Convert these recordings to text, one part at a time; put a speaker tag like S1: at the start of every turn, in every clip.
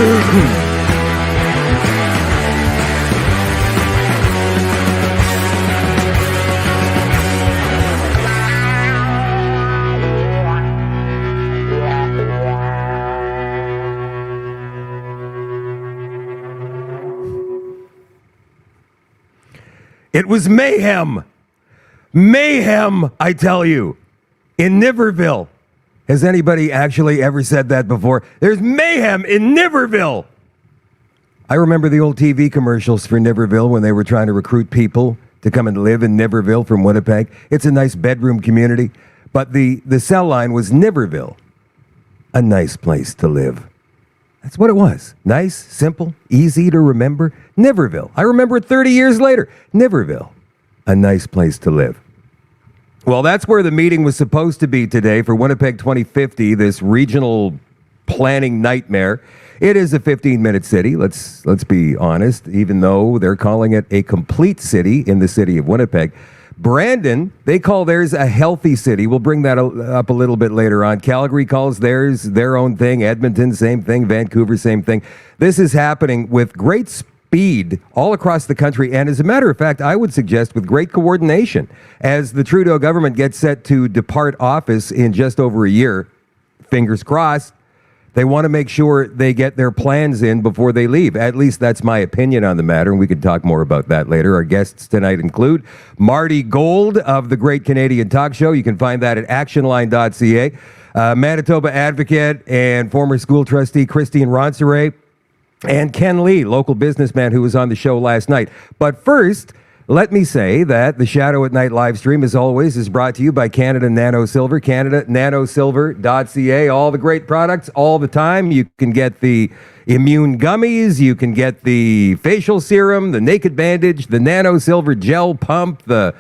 S1: It was mayhem. Mayhem, I tell you, in Niverville. Has anybody actually ever said that before? There's mayhem in Niverville. I remember the old TV commercials for Niverville when they were trying to recruit people to come and live in Niverville from Winnipeg. It's a nice bedroom community, but the cell line was Niverville, a nice place to live. That's what it was. Nice, simple, easy to remember. Niverville. I remember it 30 years later. Niverville, a nice place to live. Well, that's where the meeting was supposed to be today for Winnipeg 2050, this regional planning nightmare. It is a 15-minute city, let's be honest, even though they're calling it a complete city in the city of Winnipeg. Brandon, they call theirs a healthy city. We'll bring that up a little bit later on. Calgary calls theirs their own thing. Edmonton, same thing. Vancouver, same thing. This is happening with great speed all across the country. And as a matter of fact, I would suggest with great coordination as the Trudeau government gets set to depart office in just over a year. Fingers crossed. They want to make sure they get their plans in before they leave. At least that's my opinion on the matter, and we can talk more about that later. Our guests tonight include Marty Gold of the Great Canadian Talk Show. You can find that at actionline.ca. Manitoba advocate and former school trustee Christine Ronceray, and Ken Lee, local businessman who was on the show last night. But first, let me say that the Shadow at Night live stream, as always, is brought to you by Canada Nano Silver, CanadaNanoSilver.ca. All the great products all the time. You can get the immune gummies, you can get the facial serum, the naked bandage, the Nano Silver gel pump, the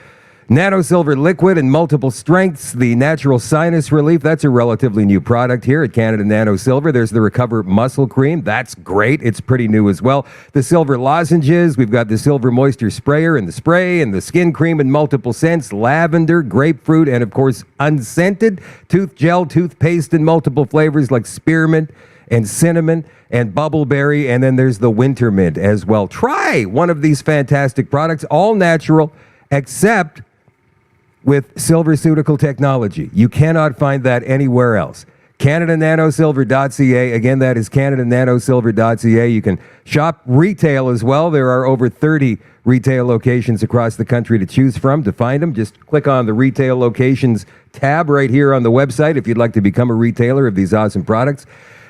S1: Nano Silver liquid in multiple strengths, the natural sinus relief. That's a relatively new product here at Canada Nano Silver. There's the Recover Muscle Cream. That's great. It's pretty new as well. The Silver Lozenges. We've got the Silver Moisture Sprayer and the spray and the skin cream in multiple scents, lavender, grapefruit, and of course, unscented tooth gel, toothpaste in multiple flavors like spearmint and cinnamon and bubbleberry. And then there's the winter mint as well. Try one of these fantastic products, all natural, except with silverceutical technology. You cannot find that anywhere else. CanadaNanoSilver.ca. Again, that is CanadaNanoSilver.ca. You can shop retail as well. There are over 30 retail locations across the country to choose from. To find them, just click on the retail locations tab right here on the website if you'd like to become a retailer of these awesome products.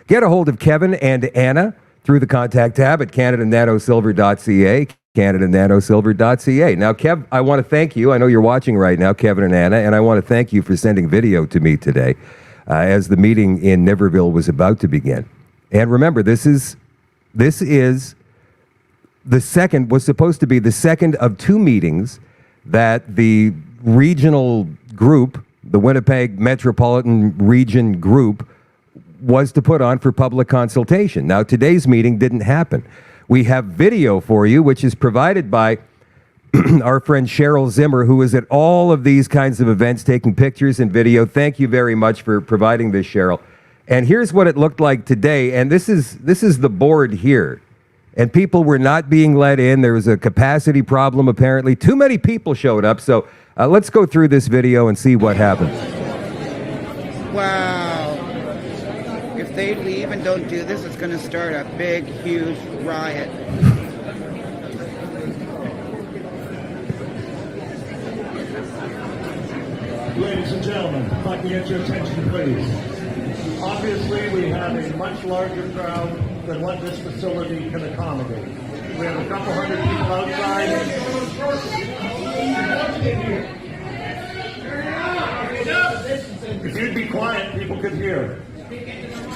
S1: Get a hold of Kevin and Anna through the contact tab at CanadaNanoSilver.ca. CanadaNanoSilver.ca. Now, Kev, I want to thank you. I know you're watching right now, Kevin and Anna, and I want to thank you for sending video to me today as the meeting in Niverville was about to begin. And remember, this is the second, was supposed to be the second of two meetings that the regional group, the Winnipeg Metropolitan Region group, was to put on for public consultation. Now, today's meeting didn't happen. We have video for you, which is provided by our friend Cheryl Zimmer, who is at all of these kinds of events, taking pictures and video. Thank you very much for providing this, Cheryl. And here's what it looked like today. And this is the board here. And people were not being let in. There was a capacity problem, apparently. Too many people showed up. So let's go through this video and see what happens.
S2: Wow. If they leave and don't do this, it's going to start a big, huge riot.
S3: Ladies and gentlemen, if I can get your attention, please. Obviously, we have a much larger crowd than what this facility can accommodate. We have a couple hundred people outside. If you'd be quiet, people could hear.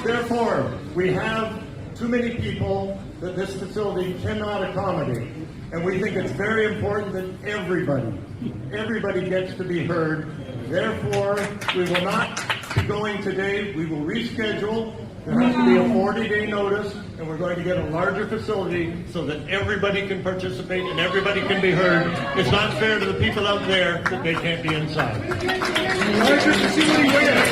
S3: Therefore, we have too many people that this facility cannot accommodate. And we think it's very important that everybody gets to be heard. Therefore, we will not be going today. We will reschedule. There has to be a 40-day notice, and we're going to get a larger facility so that everybody can participate and everybody can be heard. It's not fair to the people out there that they can't be inside. Larger facility where?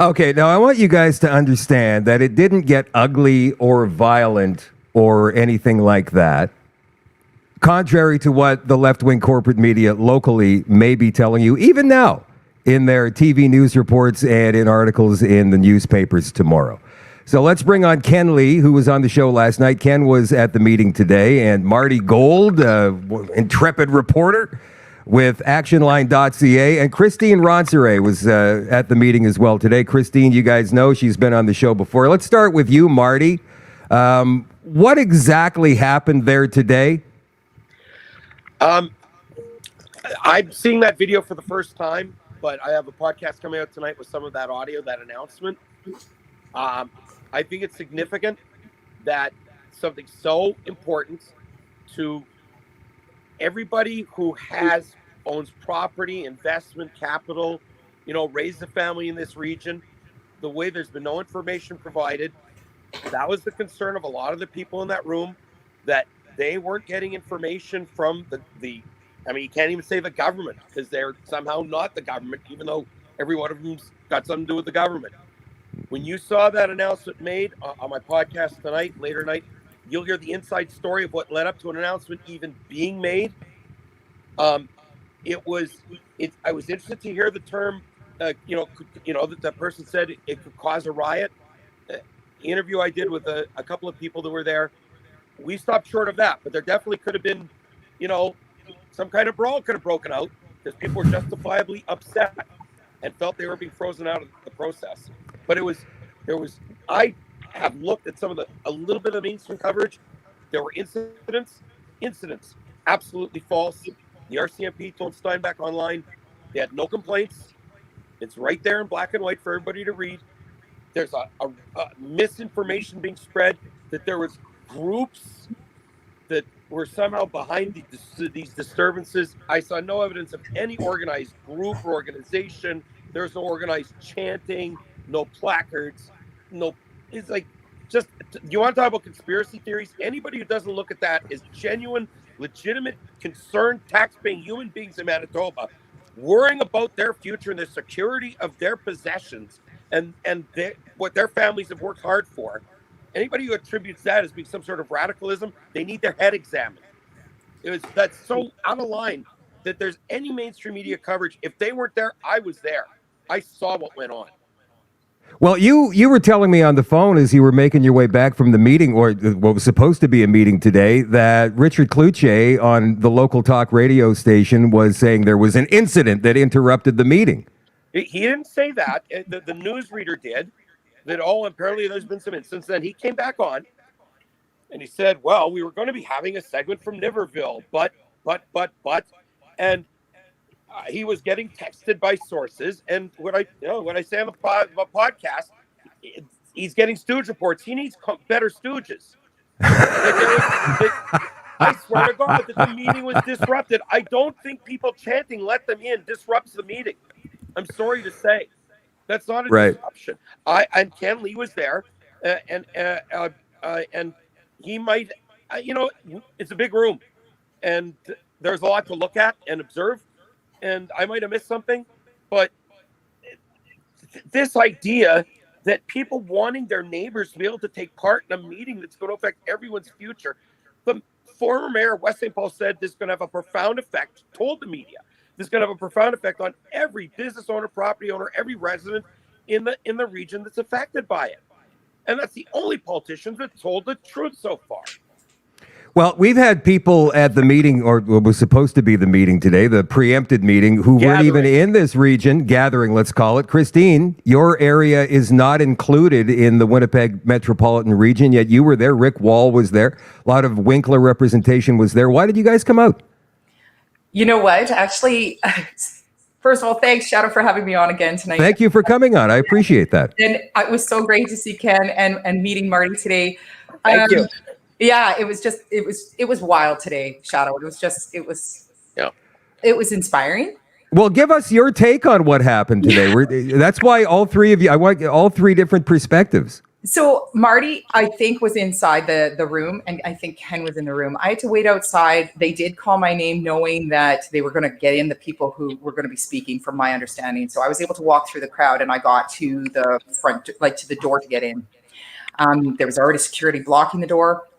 S1: Okay, now I want you guys to understand that it didn't get ugly or violent or anything like that. Contrary to what the left-wing corporate media locally may be telling you, even now, in their TV news reports and in articles in the newspapers tomorrow. So let's bring on Ken Lee, who was on the show last night. Ken was at the meeting today, and Marty Gold, intrepid reporter with actionline.ca, and Christine Ronceray was at the meeting as well today. Christine, you guys know, she's been on the show before. Let's start with you, Marty. What exactly happened there today?
S4: I'm seeing that video for the first time, but I have a podcast coming out tonight with some of that audio, that announcement. I think it's significant that something so important to everybody who owns property, investment, capital, raised a family in this region, the way there's been no information provided. That was the concern of a lot of the people in that room, that they weren't getting information from you can't even say the government, because they're somehow not the government, even though every one of them's got something to do with the government. When you saw that announcement made on my podcast tonight, later tonight, you'll hear the inside story of what led up to an announcement even being made. I was interested to hear the term, that that person said it could cause a riot. The interview I did with a couple of people that were there, we stopped short of that, but there definitely could have been, some kind of brawl could have broken out because people were justifiably upset and felt they were being frozen out of the process. But I have looked at a little bit of mainstream coverage. There were incidents, absolutely false. The RCMP told Steinbeck online they had no complaints. It's right there in black and white for everybody to read. There's a misinformation being spread that there was groups that were somehow behind these disturbances. I saw no evidence of any organized group or organization. There's no organized chanting, no placards, no. It's like, just, you want to talk about conspiracy theories? Anybody who doesn't look at that is genuine, legitimate, concerned, tax-paying human beings in Manitoba, worrying about their future and the security of their possessions and what their families have worked hard for. Anybody who attributes that as being some sort of radicalism, they need their head examined. That's so out of line that there's any mainstream media coverage. If they weren't there, I was there. I saw what went on.
S1: Well, you were telling me on the phone as you were making your way back from the meeting, or what was supposed to be a meeting today, that Richard Cloutier on the local talk radio station was saying there was an incident that interrupted the meeting.
S4: He didn't say that. The newsreader did. That apparently there's been some incidents. Then he came back on and he said, well, we were going to be having a segment from Niverville, but, and he was getting texted by sources. And when I say on the podcast, he's getting stooge reports. He needs better stooges. I swear to God that the meeting was disrupted. I don't think people chanting "let them in" disrupts the meeting. I'm sorry to say. That's not a disruption. And Ken Lee was there, and he might, it's a big room, and there's a lot to look at and observe, and I might have missed something, but this idea that people wanting their neighbors to be able to take part in a meeting that's going to affect everyone's future. The former mayor of West St. Paul said this is going to have a profound effect, told the media. This is going to have a profound effect on every business owner, property owner, every resident in the region that's affected by it. And that's the only politicians that told the truth so far.
S1: Well, we've had people at the meeting, or what was supposed to be the meeting today, the preempted meeting, who weren't even in this region, gathering, let's call it. Christine, your area is not included in the Winnipeg Metropolitan Region, yet you were there. Rick Wall was there. A lot of Winkler representation was there. Why did you guys come out?
S5: You know what? Actually, first of all, thanks, Shadow, for having me on again tonight.
S1: Thank you for coming on. I appreciate that.
S5: And it was so great to see Ken and meeting Marty today.
S4: Thank you.
S5: Yeah, it was wild today, Shadow. It was inspiring.
S1: Well, give us your take on what happened today. That's why all three of you, I want all three different perspectives.
S5: So Marty, I think, was inside the room, and I think Ken was in the room. I had to wait outside. They did call my name, knowing that they were going to get in the people who were going to be speaking, from my understanding. So I was able to walk through the crowd, and I got to the front, like to the door to get in. There was already security blocking the door.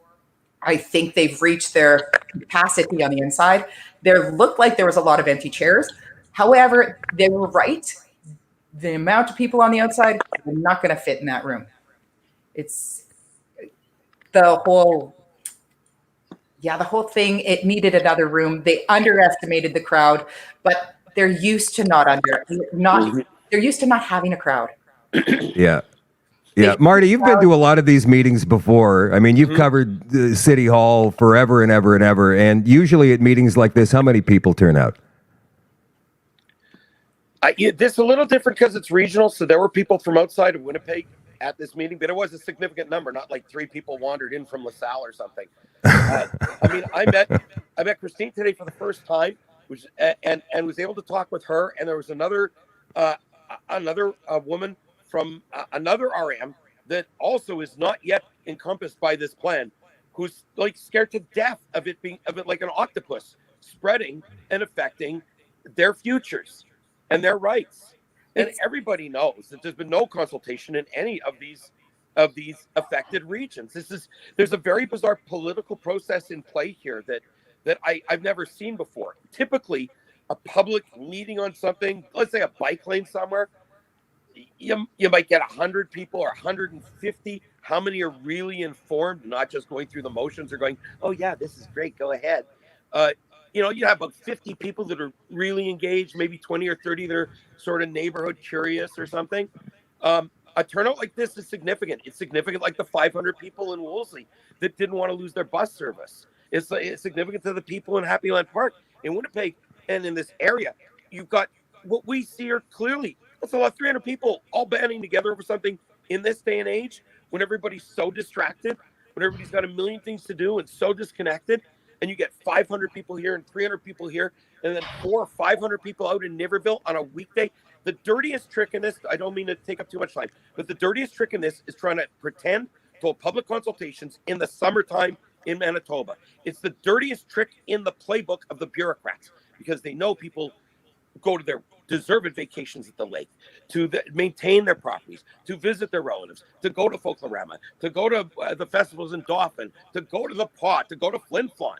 S5: I think they've reached their capacity on the inside. There looked like there was a lot of empty chairs. However, they were right. The amount of people on the outside are not going to fit in that room. It's the whole thing. It needed another room. They underestimated the crowd, but they're used to they're used to not having a crowd.
S1: Yeah. Yeah, Marty, you've been to a lot of these meetings before. I mean, you've covered the City Hall forever and ever and ever. And usually at meetings like this, how many people turn out?
S4: This is a little different because it's regional. So there were people from outside of Winnipeg at this meeting, but it was a significant number, not like 3 people wandered in from LaSalle or something. I mean, I met Christine today for the first time, and was able to talk with her. And there was another woman from another RM that also is not yet encompassed by this plan, who's like scared to death of it like an octopus spreading and affecting their futures and their rights. And everybody knows that there's been no consultation in any of these affected regions. There's a very bizarre political process in play here that I've never seen before. Typically, a public meeting on something, let's say a bike lane somewhere, you might get 100 people or 150. How many are really informed, not just going through the motions or going, oh yeah, this is great, go ahead. You have about 50 people that are really engaged, maybe 20 or 30 that are sort of neighborhood curious or something. A turnout like this is significant. It's significant like the 500 people in Wolseley that didn't want to lose their bus service. It's significant to the people in Happy Land Park in Winnipeg and in this area. You've got what we see are clearly, that's a lot, 300 people all banding together over something in this day and age when everybody's so distracted, when everybody's got a million things to do and so disconnected. And you get 500 people here and 300 people here, and then 400 or 500 people out in Niverville on a weekday. The dirtiest trick in this, I don't mean to take up too much time, but the dirtiest trick in this is trying to pretend to hold public consultations in the summertime in Manitoba. It's the dirtiest trick in the playbook of the bureaucrats, because they know people go to their deserved vacations at the lake, to maintain their properties, to visit their relatives, to go to Folklorama, to go to the festivals in Dauphin, to go to the Pot, to go to Flin Flon.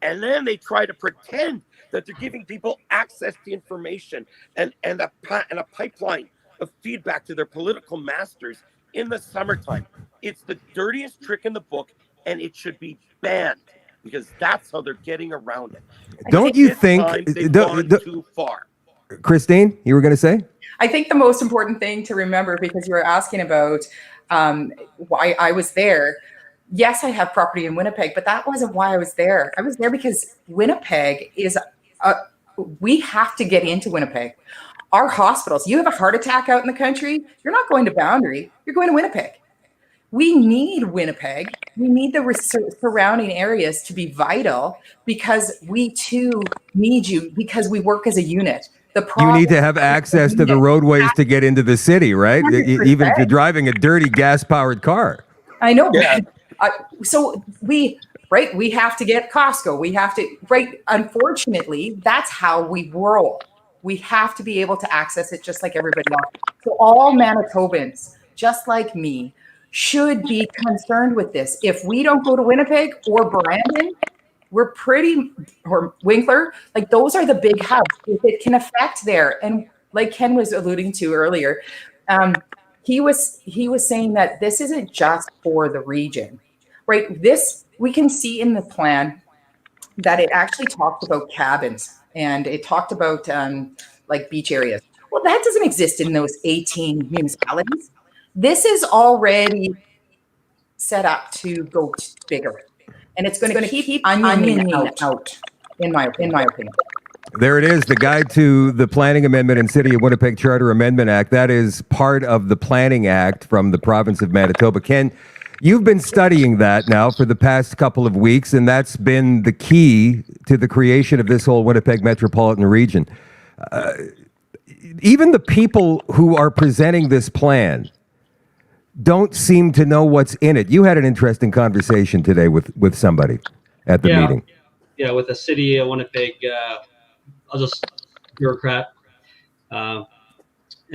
S4: And then they try to pretend that they're giving people access to information and a pipeline of feedback to their political masters in the summertime. It's the dirtiest trick in the book, and it should be banned, because that's how they're getting around it.
S1: Don't you think
S4: they've gone too far?
S1: Christine, you were going to say?
S5: I think the most important thing to remember, because you were asking about why I was there. Yes, I have property in Winnipeg, but that wasn't why I was there. I was there because Winnipeg is, we have to get into Winnipeg. Our hospitals, you have a heart attack out in the country, you're not going to Boundary, you're going to Winnipeg. We need Winnipeg. We need the surrounding areas to be vital, because we too need you, because we work as a unit.
S1: You need to have access to the roadways to get into the city, right? 100%. Even if you're driving a dirty gas-powered car.
S5: I know. Yeah. So we have to get Costco. We have to, unfortunately, that's how we roll. We have to be able to access it just like everybody else. So all Manitobans, just like me, should be concerned with this. If we don't go to Winnipeg or Brandon, or Winkler, like those are the big hubs. If it can affect there, and like Ken was alluding to earlier, he was saying that this isn't just for the region, right? This, we can see in the plan that it actually talked about cabins, and it talked about like beach areas. Well, that doesn't exist in those 18 municipalities. This is already set up to go bigger. And it's going to keep onioning out, in my opinion.
S1: There it is, the guide to the Planning Amendment and City of Winnipeg Charter Amendment Act. That is part of the Planning Act from the province of Manitoba. Ken, you've been studying that now for the past couple of weeks, and that's been the key to the creation of this whole Winnipeg Metropolitan Region. Even the people who are presenting this plan, don't seem to know what's in it. You had an interesting conversation today with somebody at the meeting.
S6: Yeah, with the city of Winnipeg, I'll just bureaucrat. And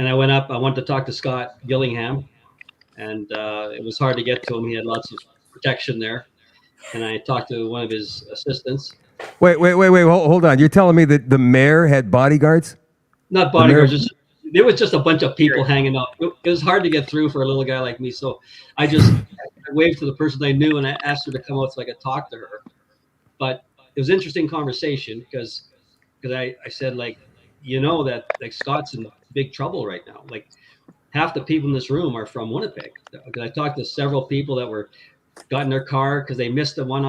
S6: I wanted to talk to Scott Gillingham, and it was hard to get to him. He had lots of protection there. And I talked to one of his assistants.
S1: Wait, hold on. You're telling me that the mayor had bodyguards?
S6: Not bodyguards, there was just a bunch of people hanging out. It was hard to get through for a little guy like me. So I waved to the person I knew and I asked her to come out so I could talk to her. But it was an interesting conversation because I said, like, you know, that like Scott's in big trouble right now. Like half the people in this room are from Winnipeg. I talked to several people that got in their car because they missed the one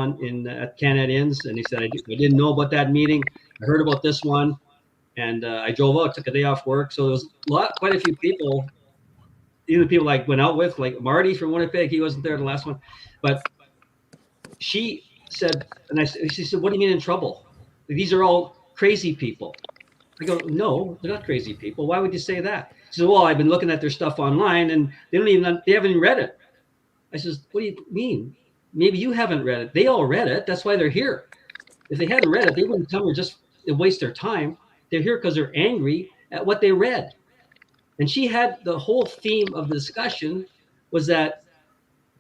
S6: at Canada Inns, and he said, I didn't know about that meeting. I heard about this one, and I drove out, took a day off work. So there was quite a few people, even people like went out with, like Marty from Winnipeg. He wasn't there the last one, but she said, she said, what do you mean in trouble? These are all crazy people. I go, no, they're not crazy people. Why would you say that? She said, well, I've been looking at their stuff online and they haven't even read it. I says, what do you mean? Maybe you haven't read it. They all read it. That's why they're here. If they hadn't read it, they wouldn't come here just to waste their time. They're here because they're angry at what they read. And she had the whole theme of the discussion was that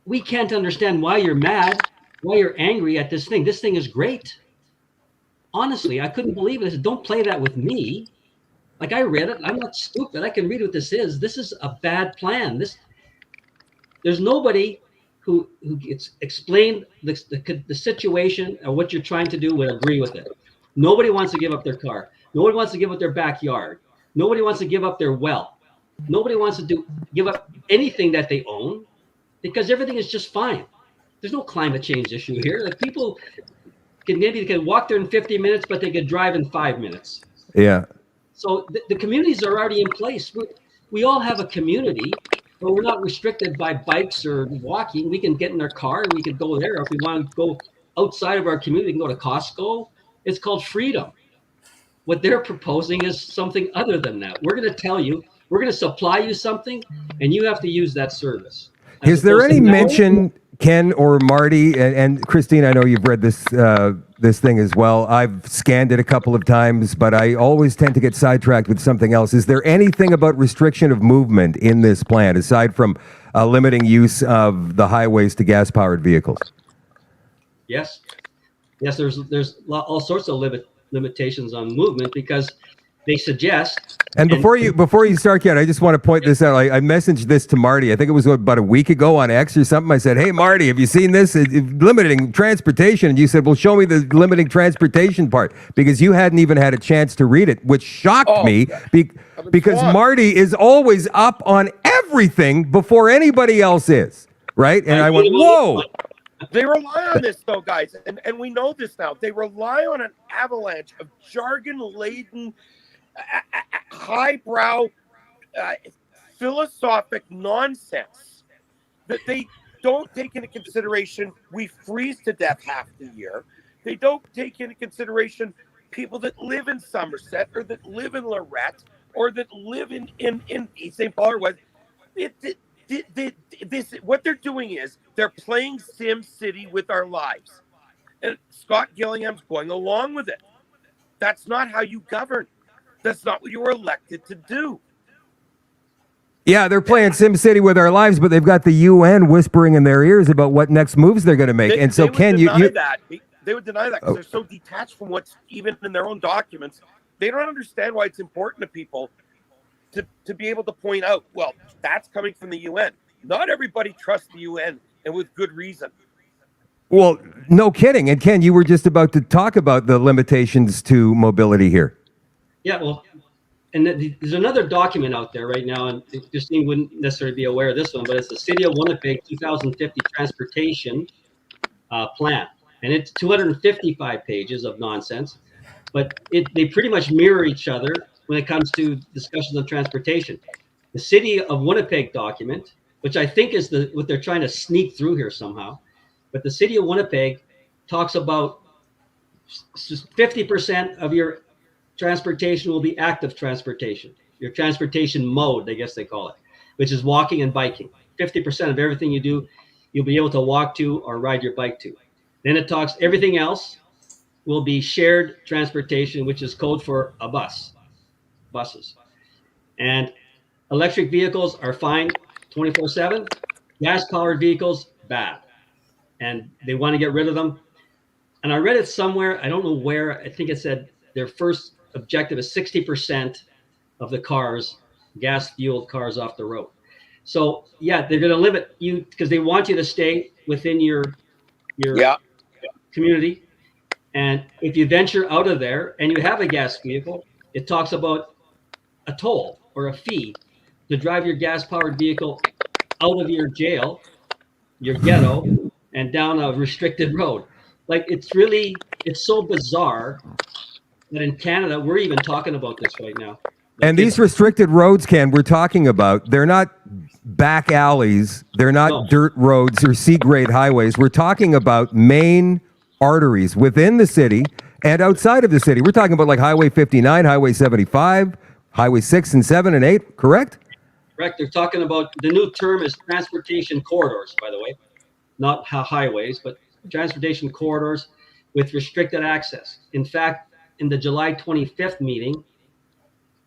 S6: we can't understand why you're mad, why you're angry at this thing. This thing is great. Honestly, I couldn't believe it. I said, don't play that with me. Like, I read it. I'm not stupid. I can read what this is. This is a bad plan. There's nobody who gets explained the situation or what you're trying to do would agree with it. Nobody wants to give up their car. Nobody wants to give up their backyard. Nobody wants to give up their well. Nobody wants to give up anything that they own because everything is just fine. There's no climate change issue here. Like, people they can walk there in 50 minutes, but they could drive in 5 minutes.
S1: Yeah.
S6: So the communities are already in place. We all have a community, but we're not restricted by bikes or walking. We can get in our car and we can go there. If we want to go outside of our community, we can go to Costco. It's called freedom. What they're proposing is something other than that. We're going to tell you, we're going to supply you something, and you have to use that service.
S1: Is there any mention, Ken or Marty, and Christine, I know you've read this thing as well. I've scanned it a couple of times, but I always tend to get sidetracked with something else. Is there anything about restriction of movement in this plan, aside from limiting use of the highways to gas-powered vehicles?
S6: Yes. There's all sorts of limitations on movement because they suggest.
S1: And before you start, Ken, I just want to point this out. I messaged this to Marty. I think it was about a week ago on X or something. I said, hey, Marty, have you seen this? Limiting transportation. And you said, well, show me the limiting transportation part, because you hadn't even had a chance to read it, which shocked me because Marty is always up on everything before anybody else is, right? And I went, whoa.
S4: They rely on this, though, guys, and we know this now. They rely on an avalanche of jargon-laden, highbrow, philosophic nonsense that they don't take into consideration. We freeze to death half the year. They don't take into consideration people that live in Somerset or that live in Lorette or that live in East St. Paul or what. What they're doing is they're playing Sim City with our lives. And Scott Gillingham's going along with it. That's not how you govern. That's not what you were elected to do.
S1: Yeah, they're playing Sim City with our lives, but they've got the UN whispering in their ears about what next moves they're going to make. And so, Ken, they
S4: would deny that because they're so detached from what's even in their own documents. They don't understand why it's important to people to be able to point out, well, that's coming from the UN. Not everybody trusts the UN, and with good reason.
S1: Well, no kidding. And Ken, you were just about to talk about the limitations to mobility here.
S6: Yeah, well, and there's another document out there right now, and Christine wouldn't necessarily be aware of this one, but it's the City of Winnipeg 2050 Transportation Plan. And it's 255 pages of nonsense, but they pretty much mirror each other when it comes to discussions of transportation. The City of Winnipeg document, which I think is what they're trying to sneak through here somehow, but the City of Winnipeg talks about 50% of your transportation will be active transportation, your transportation mode, I guess they call it, which is walking and biking. 50% of everything you do, you'll be able to walk to or ride your bike to. Then it talks everything else will be shared transportation, which is code for a buses. And electric vehicles are fine 24/7. Gas-powered vehicles, bad. And they want to get rid of them. And I read it somewhere, I don't know where, I think it said their first objective is 60% of the cars, gas-fueled cars off the road. So yeah, they're going to limit you because they want you to stay within your community. And if you venture out of there and you have a gas vehicle, it talks about a toll or a fee to drive your gas-powered vehicle out of your jail, your ghetto, and down a restricted road. Like, it's so bizarre that in Canada, we're even talking about this right now.
S1: And these restricted roads, Ken, we're talking about, they're not back alleys, they're not dirt roads or C-grade highways. We're talking about main arteries within the city and outside of the city. We're talking about like Highway 59, Highway 75, Highway 6 and 7 and 8, correct?
S6: Correct. They're talking about, the new term is transportation corridors, by the way, not highways, but transportation corridors with restricted access. In fact, in the July 25th meeting,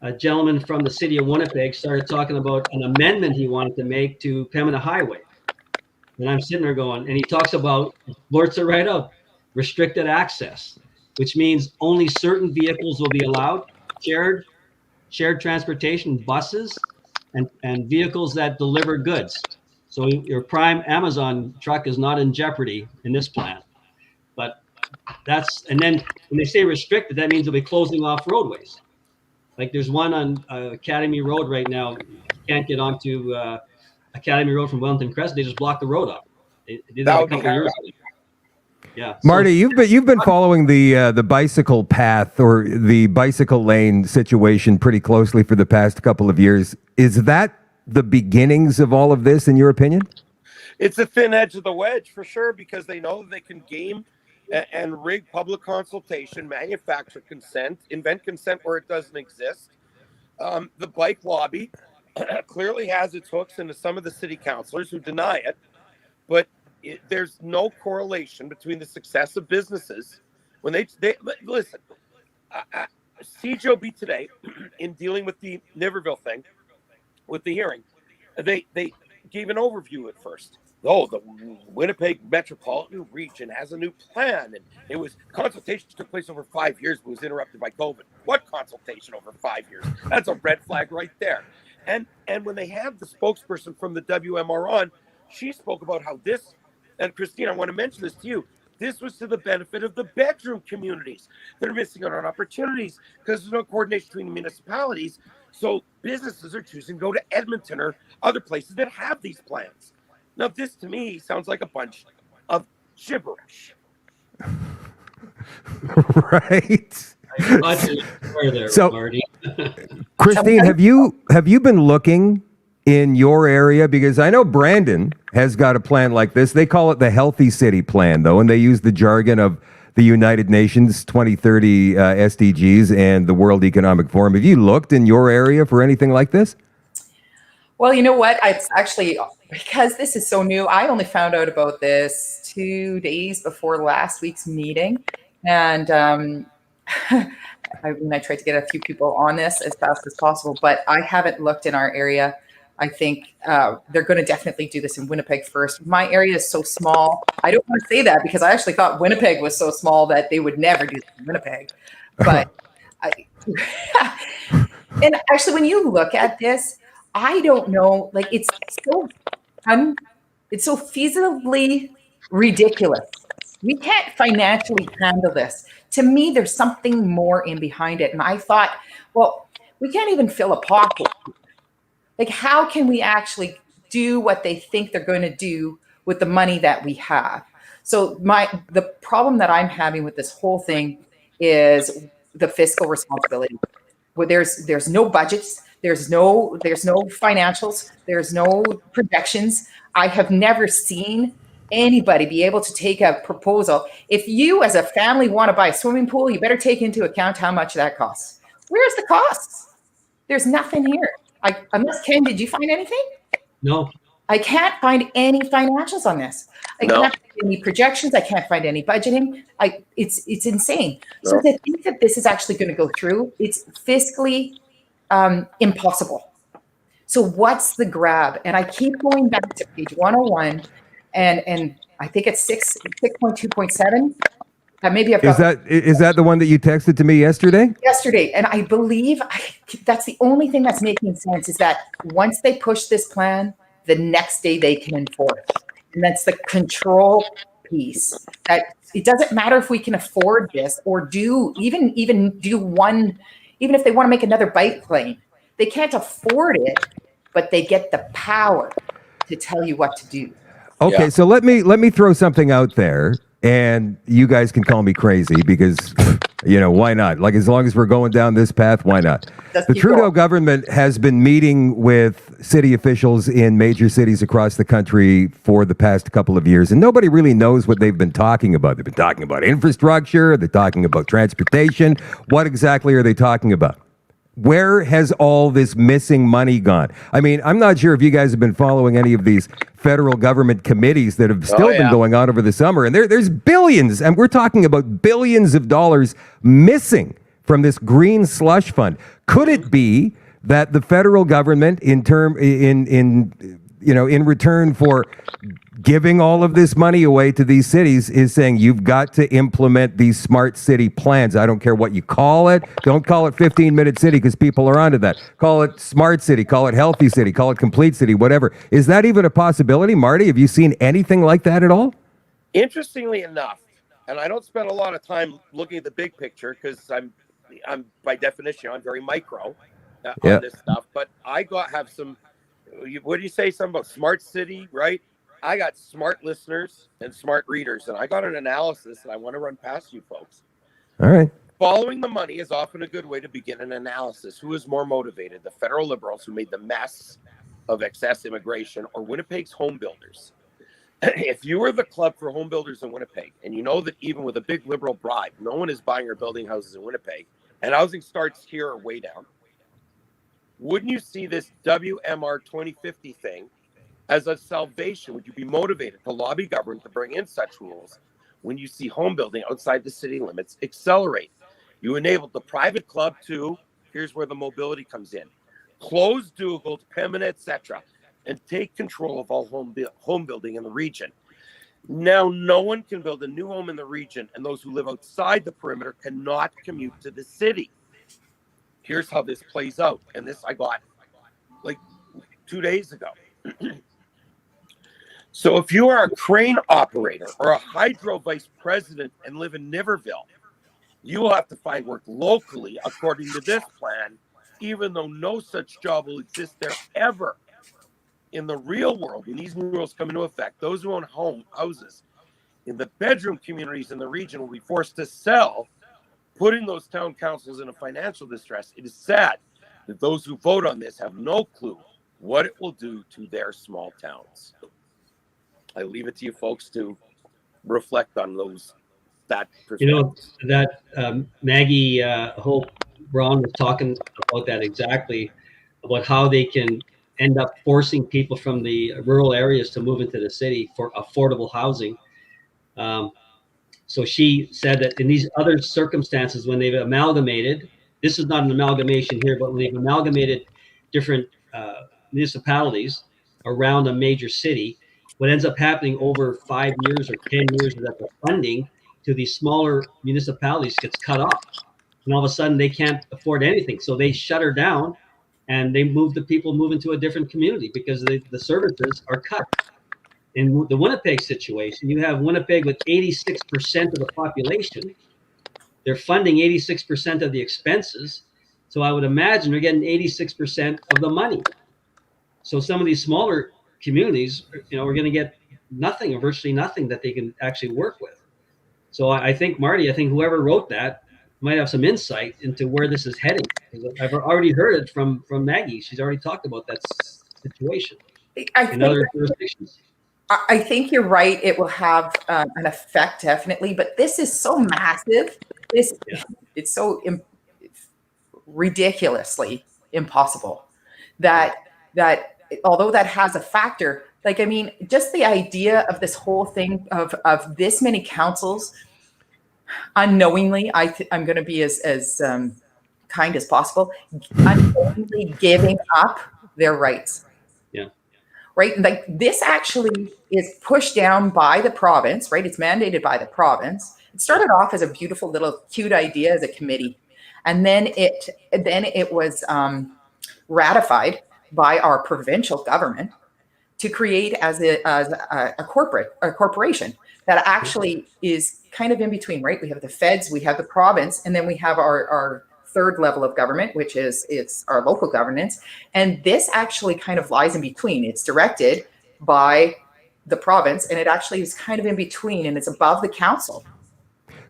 S6: a gentleman from the city of Winnipeg started talking about an amendment he wanted to make to Pembina Highway. And I'm sitting there going, and he talks about, blurts it right out, restricted access, which means only certain vehicles will be allowed, shared transportation, buses, and vehicles that deliver goods. So your prime Amazon truck is not in jeopardy in this plan. But and then when they say restricted, that means they'll be closing off roadways. Like there's one on Academy Road right now. You can't get onto Academy Road from Wellington Crest. They just blocked the road up. They did that a couple of years ago. Yeah,
S1: Marty, you've been following the bicycle path or the bicycle lane situation pretty closely for the past couple of years. Is that the beginnings of all of this, in your opinion?
S4: It's a thin edge of the wedge for sure, because they know they can game and rig public consultation, manufacture consent, invent consent where it doesn't exist. The bike lobby clearly has its hooks into some of the city councilors who deny it, but there's no correlation between the success of businesses when they listen. CJOB today, in dealing with the Niverville thing, with the hearing, they gave an overview at first. Oh, the Winnipeg Metropolitan Region has a new plan, and consultation took place over 5 years, but was interrupted by COVID. What consultation over 5 years? That's a red flag right there. And when they have the spokesperson from the WMR on, she spoke about how this, and Christine, I want to mention this to you, this was to the benefit of the bedroom communities that are missing out on opportunities because there's no coordination between the municipalities. So businesses are choosing to go to Edmonton or other places that have these plans. Now, this to me sounds like a bunch of gibberish.
S1: Right.
S6: So, Marty.
S1: Christine, have you been looking in your area? Because I know Brandon has got a plan like this. They call it the Healthy City Plan, though, and they use the jargon of the United Nations 2030 SDGs and the World Economic Forum. Have you looked in your area for anything like this?
S5: Well, you know what? It's actually, because this is so new, I only found out about this 2 days before last week's meeting. And I tried to get a few people on this as fast as possible, but I haven't looked in our area. I think they're going to definitely do this in Winnipeg first. My area is so small. I don't want to say that because I actually thought Winnipeg was so small that they would never do this in Winnipeg. But and actually, when you look at this, I don't know. Like, it's so feasibly ridiculous. We can't financially handle this. To me, there's something more in behind it. And I thought, well, we can't even fill a pocket. Like, how can we actually do what they think they're going to do with the money that we have? So the problem that I'm having with this whole thing is the fiscal responsibility. Where there's no budgets, there's no financials, there's no projections. I have never seen anybody be able to take a proposal. If you as a family want to buy a swimming pool, you better take into account how much that costs. Where's the costs? There's nothing here. Unless, Ken, did you find anything?
S6: No.
S5: I can't find any financials on this. I
S4: No.
S5: can't find any projections. I can't find any budgeting. It's insane. So
S4: No.
S5: to think that this is actually going to go through, it's fiscally impossible. So what's the grab? And I keep going back to page 101, and I think it's 6.2.7. Maybe I've got
S1: Is that the one that you texted to me yesterday?
S5: yesterday, and I believe that's the only thing that's making sense is that once they push this plan, the next day they can enforce, and that's the control piece. That it doesn't matter if we can afford this or do even do one, even if they want to make another bike lane, they can't afford it, but they get the power to tell you what to do.
S1: Okay,
S4: Yeah.
S1: so let me throw something out there, and you guys can call me crazy because, why not? Like, as long as we're going down this path, why not?
S5: Just
S1: The
S5: keep
S1: Trudeau
S5: going.
S1: government has been meeting with city officials in major cities across the country for the past couple of years, and nobody really knows what they've been talking about. They've been talking about infrastructure, they're talking about transportation. What exactly are they talking about? Where has all this missing money gone? I mean, I'm not sure if you guys have been following any of these federal government committees that have still been going on over the summer. And there's billions, and we're talking about billions of dollars missing from this green slush fund. Could it be that the federal government, in return for giving all of this money away to these cities, is saying you've got to implement these smart city plans? I don't care what you call it. Don't call it 15-minute city because people are onto that. Call it smart city, call it healthy city, call it complete city, whatever. Is that even a possibility? Marty, have you seen anything like that at all?
S4: Interestingly enough, and I don't spend a lot of time looking at the big picture because I'm by definition, I'm very micro on this stuff, but I have some, what do you say, something about smart city, right? I got smart listeners and smart readers, and I got an analysis that I want to run past you folks.
S1: All right.
S4: Following the money is often a good way to begin an analysis. Who is more motivated, the federal Liberals who made the mess of excess immigration, or Winnipeg's home builders? If you were the club for home builders in Winnipeg, and you know that even with a big Liberal bribe, no one is buying or building houses in Winnipeg, and housing starts here or way down, wouldn't you see this WMR 2050 thing as a salvation? Would you be motivated to lobby government to bring in such rules when you see home building outside the city limits accelerate? You enabled the private club to, here's where the mobility comes in, close Dougal, Pembina, etc., and take control of all home building in the region. Now, no one can build a new home in the region, and those who live outside the perimeter cannot commute to the city. Here's how this plays out, and this I got like 2 days ago. So if you are a crane operator or a hydro vice president and live in Niverville, you will have to find work locally according to this plan, even though no such job will exist there ever. In the real world, when these new rules come into effect, those who own houses in the bedroom communities in the region will be forced to sell, putting those town councils in a financial distress. It is sad that those who vote on this have no clue what it will do to their small towns. I leave it to you folks to reflect on that perspective.
S6: That Maggie Hope Brown was talking about that exactly, about how they can end up forcing people from the rural areas to move into the city for affordable housing. So she said that in these other circumstances, when they've amalgamated, this is not an amalgamation here, but when they've amalgamated different municipalities around a major city, what ends up happening over 5 years or 10 years is that the funding to these smaller municipalities gets cut off. And all of a sudden they can't afford anything. So they shut her down and they move into a different community because the services are cut. In the Winnipeg situation, you have Winnipeg with 86% of the population. They're funding 86% of the expenses. So I would imagine they're getting 86% of the money. So some of these smaller communities, are going to get nothing or virtually nothing that they can actually work with. So I think, Marty, whoever wrote that might have some insight into where this is heading. I've already heard it from Maggie. She's already talked about that situation in other jurisdictions.
S5: I think you're right. It will have an effect, definitely. But this is so massive. It's so ridiculously impossible that although that has a factor, Like, I mean, just the idea of this whole thing of this many councils unknowingly, I'm going to be as kind as possible, unknowingly giving up their rights.
S6: Yeah.
S5: Right. Like this actually is pushed down by the province, right? It's mandated by the province. It started off as a beautiful little cute idea as a committee. And then it was ratified by our provincial government to create as a corporation that actually is kind of in between, right? We have the feds, we have the province, and then we have our third level of government, which it's our local governance. And this actually kind of lies in between. It's directed by the province, and it actually is kind of in between, and it's above the council.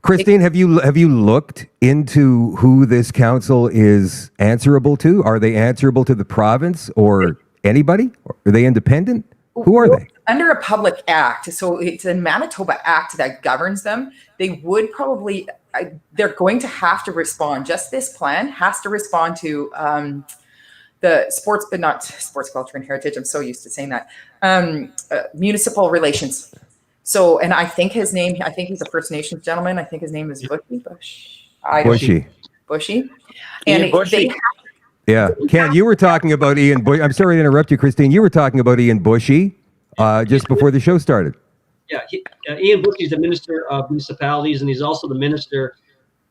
S1: Christine, have you looked into who this council is answerable to? Are they answerable to the province or anybody? Are they independent? Who are they?
S5: Under a public act, so it's a Manitoba Act that governs them. They would probably, they're going to have to respond. Just this plan has to respond to the sports, but not sports, culture, and heritage. I'm so used to saying that. Municipal relations. So, and I think his name, I think he's a First Nations gentleman. I think his name is Bushy. Bushy. And
S4: Bushy.
S1: Yeah. Ken, you were talking about Ian Bushy. I'm sorry to interrupt you, Christine. You were talking about Ian Bushy just before the show started.
S6: Yeah, Ian Bushy is the Minister of Municipalities, and he's also the Minister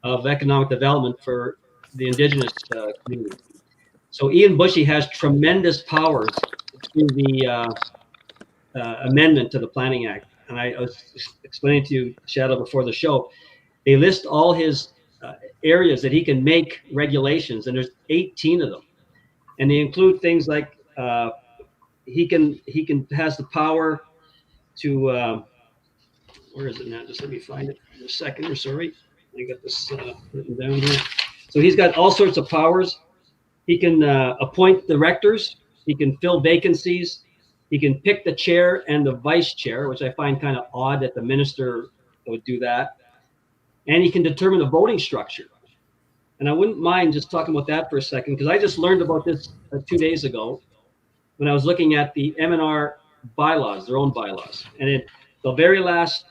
S6: of Economic Development for the Indigenous community. So Ian Bushy has tremendous powers through the amendment to the Planning Act. And I was explaining to you, Shadow, before the show, they list all his areas that he can make regulations, and there's 18 of them. And they include things like he has the power to where is it now? Just let me find it in a second. Or sorry, I got this written down here. So he's got all sorts of powers. He can appoint directors. He can fill vacancies. He can pick the chair and the vice chair, which I find kind of odd that the minister would do that. And he can determine the voting structure. And I wouldn't mind just talking about that for a second, because I just learned about this 2 days ago when I was looking at the M&R bylaws, their own bylaws. And in the very last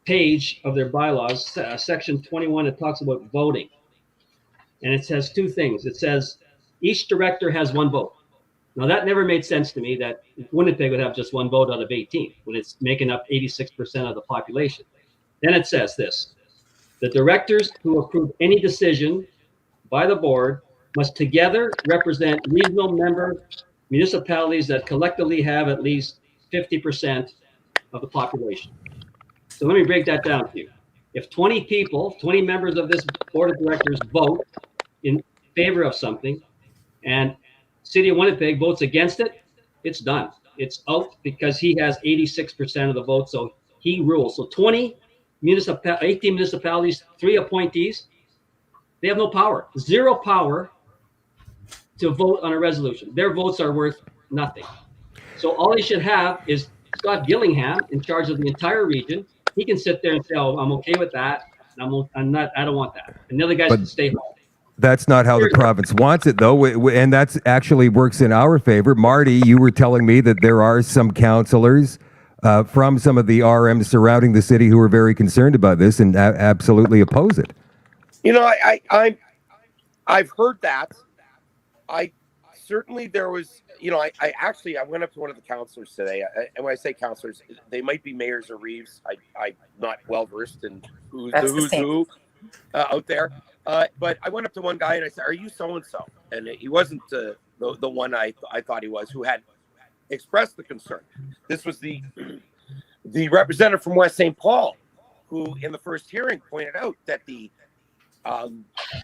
S6: page of their bylaws, section 21, it talks about voting. And it says two things. It says each director has one vote. Now, that never made sense to me that Winnipeg would have just one vote out of 18 when it's making up 86% of the population. Then it says this: the directors who approve any decision by the board must together represent regional member municipalities that collectively have at least 50% of the population. So let me break that down to you. If 20 people, 20 members of this board of directors vote in favor of something, and City of Winnipeg votes against it, it's done. It's out because he has 86% of the vote, so he rules. So 18 municipalities, 3 appointees, they have no power, zero power to vote on a resolution. Their votes are worth nothing. So all he should have is Scott Gillingham in charge of the entire region. He can sit there and say, "Oh, I'm okay with that. I'm not. I don't want that." And the other guys can stay home.
S1: That's not how the province wants it, though, and that's actually works in our favor. Marty, you were telling me that there are some councillors from some of the RMs surrounding the city who are very concerned about this and absolutely oppose it.
S4: You know, I've heard that. I certainly there was. You know, I went up to one of the councillors today, and when I say councillors, they might be mayors or reeves. I'm not well versed in who's who out there. But I went up to one guy and I said, "Are you so and so?" And he wasn't the one I thought he was, who had expressed the concern. This was the representative from West St. Paul, who in the first hearing pointed out that the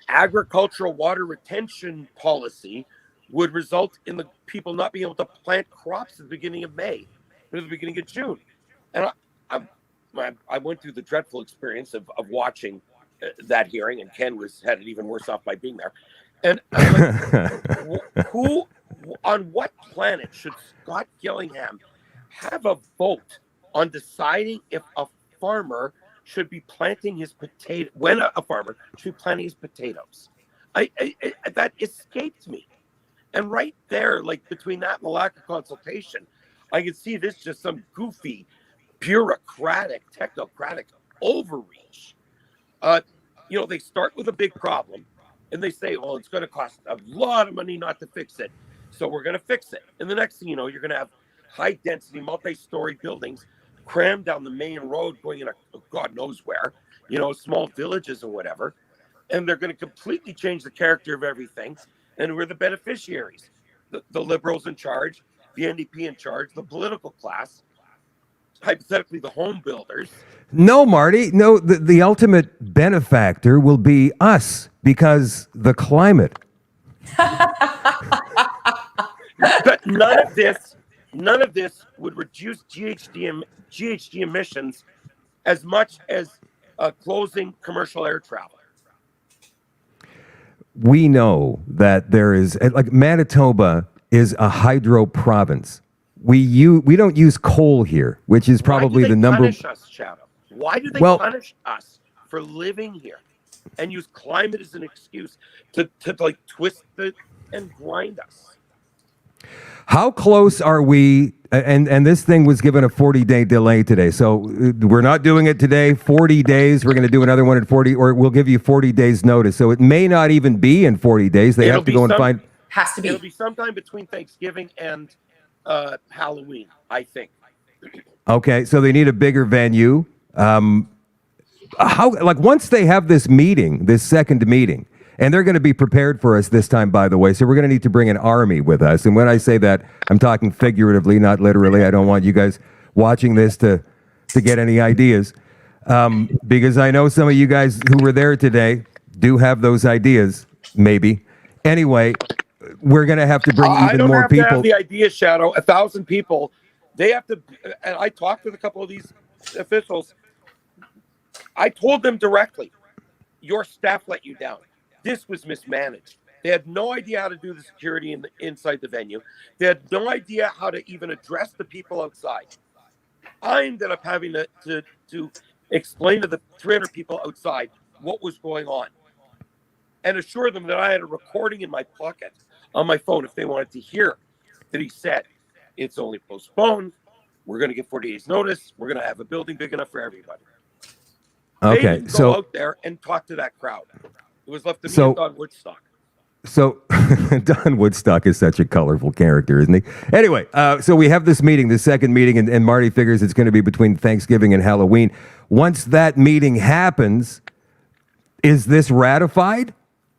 S4: agricultural water retention policy would result in the people not being able to plant crops at the beginning of May or the beginning of June. And I went through the dreadful experience of watching that hearing, and Ken had it even worse off by being there. And I'm like, who, on what planet should Scott Gillingham have a vote on deciding if a farmer should be planting his potato, when a farmer should be planting his potatoes? That escaped me. And right there, like between that and the lack of consultation, I can see this just some goofy, bureaucratic, technocratic overreach. They start with a big problem and they say, well, it's going to cost a lot of money not to fix it. So we're going to fix it. And the next thing you know, you're going to have high density, multi-story buildings crammed down the main road going in God knows where, small villages or whatever. And they're going to completely change the character of everything. And we're the beneficiaries. The liberals in charge, the NDP in charge, the political class, hypothetically the home builders.
S1: No, Marty. No, the ultimate benefactor will be us because the climate.
S4: But none of this would reduce GHG emissions as much as closing commercial air travel.
S1: We know that there is, like, Manitoba is a hydro province. We don't use coal here, which is probably the number.
S4: Why do they punish us, Shadow? Why do they punish us for living here and use climate as an excuse to twist and grind us?
S1: How close are we? And this thing was given a 40-day delay today. So we're not doing it today. 40 days. We're going to do another one at 40, or we'll give you 40 days notice. So it may not even be in 40 days. They have to go and find.
S5: Has to be.
S4: It'll be sometime between Thanksgiving and Halloween, I think.
S1: Okay, so they need a bigger venue. Once they have this meeting, this second meeting, and they're going to be prepared for us this time, by the way. So we're going to need to bring an army with us. And when I say that, I'm talking figuratively, not literally. I don't want you guys watching this to get any ideas. Because I know some of you guys who were there today do have those ideas, maybe. Anyway, we're going to have to bring even more people.
S4: I don't have the idea, Shadow. 1,000 people. They have to, and I talked with a couple of these officials. I told them directly, your staff let you down. This was mismanaged. They had no idea how to do the security inside the venue. They had no idea how to even address the people outside. I ended up having to explain to the 300 people outside what was going on and assure them that I had a recording in my pocket on my phone if they wanted to hear that he said, it's only postponed. We're going to get 40 days notice. We're going to have a building big enough for everybody.
S1: Okay,
S4: they didn't go out there and talk to that crowd. It was left to me and Don Woodstock.
S1: So Don Woodstock is such a colorful character, isn't he? Anyway, so we have this meeting, the second meeting, and Marty figures it's going to be between Thanksgiving and Halloween. Once that meeting happens, is this ratified,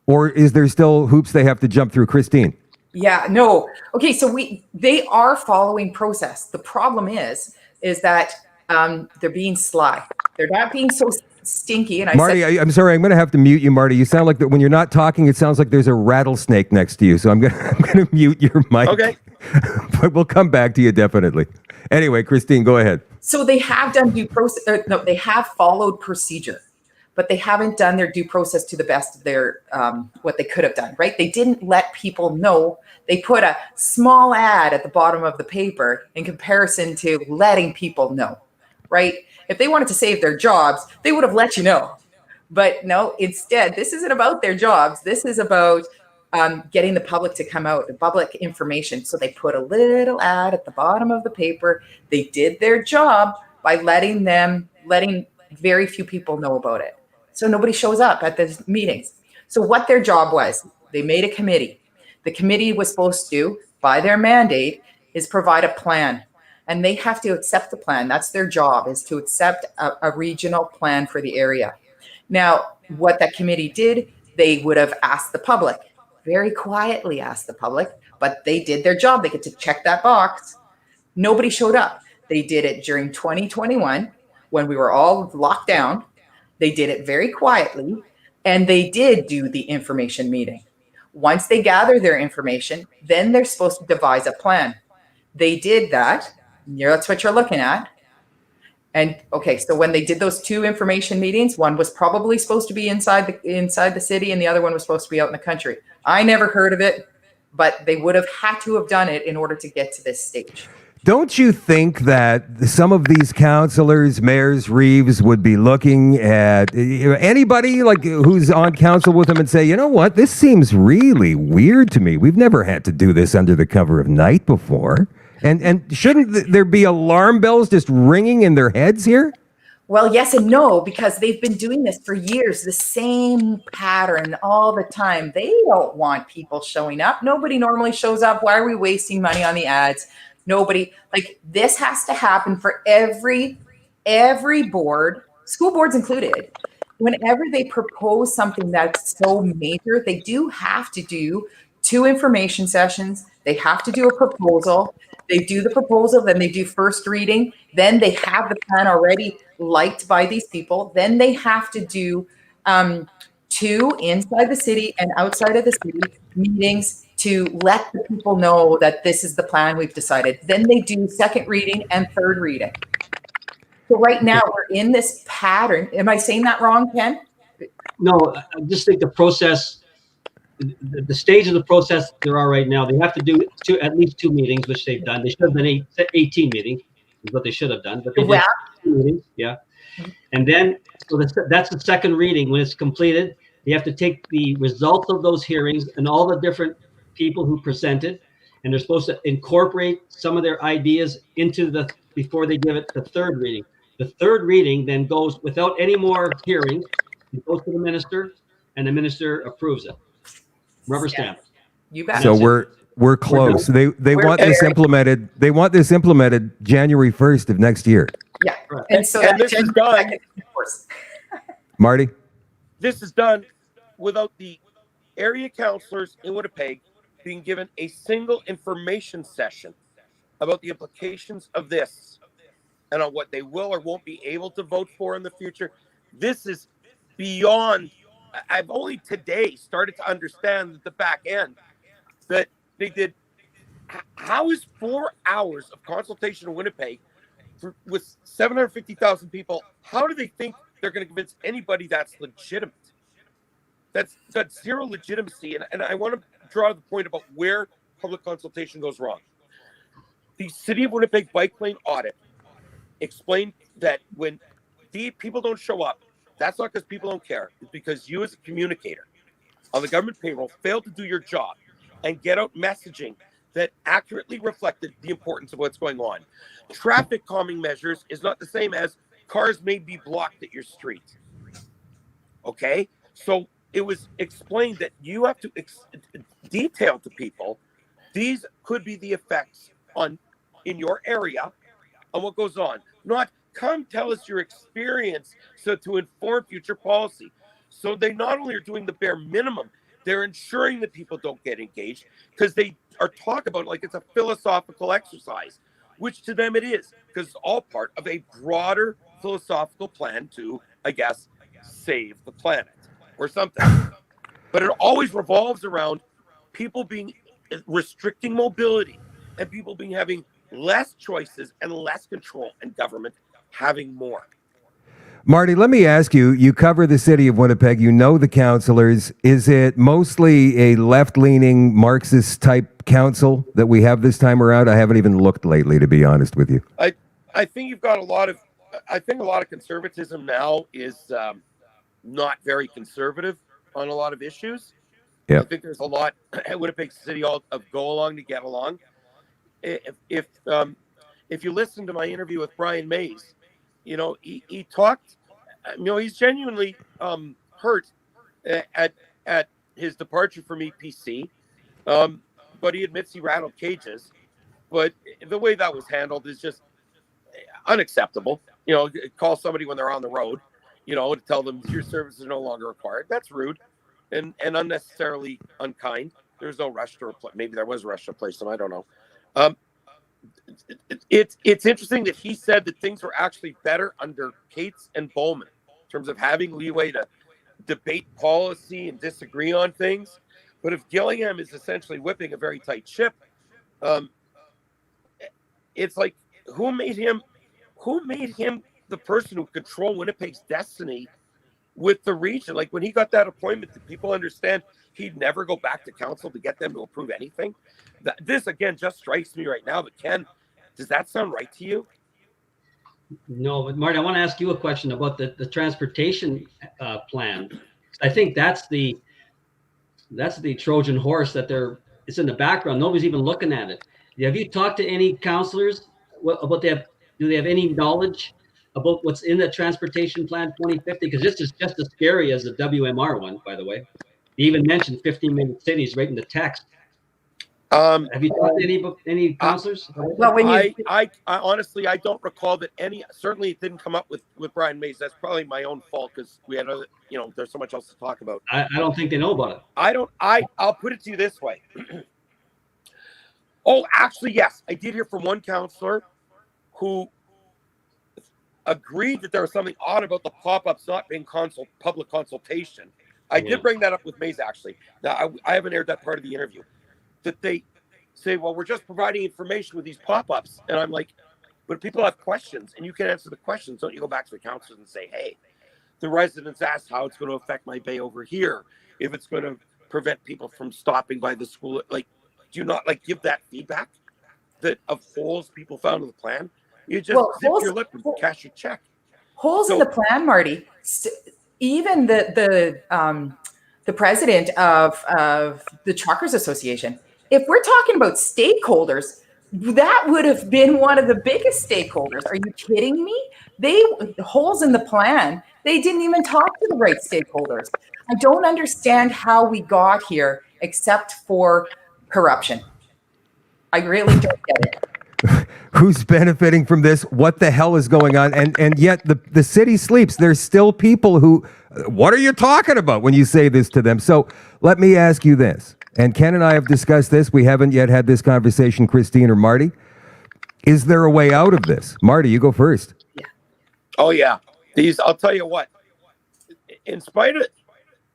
S1: or is there still hoops they have to jump through? Christine?
S5: Yeah, no. Okay, so they are following process. The problem is that they're being sly. They're not being so stinky. And
S1: Marty, I'm sorry, I'm going to have to mute you, Marty. You sound like that when you're not talking. It sounds like there's a rattlesnake next to you. So I'm going to mute your mic.
S4: Okay,
S1: but we'll come back to you definitely. Anyway, Christine, go ahead.
S5: So they have done due process. No, they have followed procedure, but they haven't done their due process to the best of their what they could have done. Right? They didn't let people know. They put a small ad at the bottom of the paper in comparison to letting people know. Right? If they wanted to save their jobs, they would have let you know. But no, instead, this isn't about their jobs. This is about getting the public to come out, the public information. So they put a little ad at the bottom of the paper. They did their job by letting very few people know about it. So nobody shows up at the meetings. So what their job was, they made a committee. The committee was supposed to, by their mandate, is provide a plan. And they have to accept the plan. That's their job, is to accept a regional plan for the area. Now, what that committee did, they would have asked the public, very quietly asked the public, but they did their job. They get to check that box. Nobody showed up. They did it during 2021 when we were all locked down. They did it very quietly, and they did do the information meeting. Once they gather their information, then they're supposed to devise a plan. They did that. That's what you're looking at. And okay, so when they did those two information meetings, one was probably supposed to be inside the city and the other one was supposed to be out in the country. I never heard of it, but they would have had to have done it in order to get to this stage.
S1: Don't you think that some of these councillors, mayors, Reeves, would be looking at anybody like who's on council with them and say, you know what, this seems really weird to me. We've never had to do this under the cover of night before. And shouldn't there be alarm bells just ringing in their heads here?
S5: Well, yes and no, because they've been doing this for years, the same pattern all the time. They don't want people showing up. Nobody normally shows up. Why are we wasting money on the ads? Nobody. Like, this has to happen for every board, school boards included. Whenever they propose something that's so major, they do have to do 2 information sessions. They have to do a proposal. They do the proposal, then they do first reading. Then they have the plan already liked by these people. Then they have to do 2 inside the city and outside of the city meetings to let the people know that this is the plan we've decided. Then they do second reading and third reading. So right now we're in this pattern. Am I saying that wrong, Ken?
S6: No, I just think the process, the stage of the process there are right now, they have to do at least 2 meetings, which they've done. They should have done 18 meetings, is what they should have done. But they did 2 meetings, yeah. And then, so that's the second reading. When it's completed, they have to take the results of those hearings and all the different people who presented, and they're supposed to incorporate some of their ideas into before they give it the third reading. The third reading then goes, without any more hearings, it goes to the minister, and the minister approves it. Rubber stamp.
S5: You bet.
S1: So we're close. They want this implemented. They want this implemented January 1st of next year.
S5: Yeah.
S6: Right.
S5: And so
S4: And this is done.
S1: Marty?
S4: This is done without the area councillors in Winnipeg being given a single information session about the implications of this and on what they will or won't be able to vote for in the future. This is beyond. I've only today started to understand at the back end that they did. How is 4 hours of consultation in Winnipeg with 750,000 people? How do they think they're going to convince anybody that's legitimate? That's zero legitimacy. And I want to draw the point about where public consultation goes wrong. The City of Winnipeg bike lane audit explained that when the people don't show up, that's not because people don't care. It's because you as a communicator on the government payroll failed to do your job and get out messaging that accurately reflected the importance of what's going on. Traffic calming measures is not the same as cars may be blocked at your street. Okay? So it was explained that you have to detail to people, these could be the effects in your area on what goes on. Not come tell us your experience so to inform future policy. So they not only are doing the bare minimum, they're ensuring that people don't get engaged because they are talking about it like it's a philosophical exercise, which to them it is, because it's all part of a broader philosophical plan to, I guess, save the planet or something. But it always revolves around people restricting mobility and people having less choices and less control, and government having more.
S1: Marty, let me ask you, you cover the city of Winnipeg, you know the councillors. Is it mostly a left-leaning Marxist type council that we have this time around? I haven't even looked lately, to be honest with you.
S4: I think you've got a lot of conservatism now is not very conservative on a lot of issues.
S1: Yeah.
S4: I think there's a lot at Winnipeg City of go along to get along. If you listen to my interview with Brian Mays, you know, he talked, you know, he's genuinely hurt at his departure from EPC, but he admits he rattled cages. But the way that was handled is just unacceptable. You know, call somebody when they're on the road, you know, to tell them your services are no longer required. That's rude and unnecessarily unkind. There's no rush to replace. Maybe there was a rush to replace them. I don't know. It's interesting that he said that things were actually better under Cates and Bowman in terms of having leeway to debate policy and disagree on things. But if Gillingham is essentially whipping a very tight ship, it's like who made him the person who controlled Winnipeg's destiny with the region? Like when he got that appointment, did people understand he'd never go back to council to get them to approve anything? This again just strikes me right now. But Ken, does that sound right to you?
S6: No, but Marty, I want to ask you a question about the transportation plan. I think that's the Trojan horse that it's in the background. Nobody's even looking at it. Have you talked to any counselors about do they have any knowledge about what's in the Transportation Plan 2050? Because this is just as scary as the WMR one, by the way. They even mentioned 15-minute cities right in the text. Have you talked to any counselors?
S5: Well, when you
S4: I honestly, I don't recall that any. Certainly, it didn't come up with Brian Mays. That's probably my own fault because we had other. There's so much else to talk about.
S6: I don't think they know about it.
S4: I'll put it to you this way. Oh, actually, yes, I did hear from one counselor who agreed that there was something odd about the pop-ups not being public consultation. I did bring that up with Mays, actually. Now, I haven't aired that part of the interview. That they say, well, we're just providing information with these pop-ups. And I'm like, but if people have questions and you can answer the questions, don't you go back to the counselors and say, hey, the residents asked how it's going to affect my bay over here, if it's going to prevent people from stopping by the school. Like, do you not give that feedback that of holes people found in the plan? You just zip your lip and cash your check.
S5: Holes in the plan, Marty. Even the president of the Truckers Association. If we're talking about stakeholders, that would have been one of the biggest stakeholders. Are you kidding me? Holes in the plan. They didn't even talk to the right stakeholders. I don't understand how we got here except for corruption. I really don't get it.
S1: Who's benefiting from this? What the hell is going on? And yet the city sleeps. There's still people who, what are you talking about when you say this to them? So let me ask you this. And Ken and I have discussed this. We haven't yet had this conversation, Christine or Marty. Is there a way out of this? Marty, you go first.
S5: Yeah.
S4: Oh, yeah. I'll tell you what. In spite of,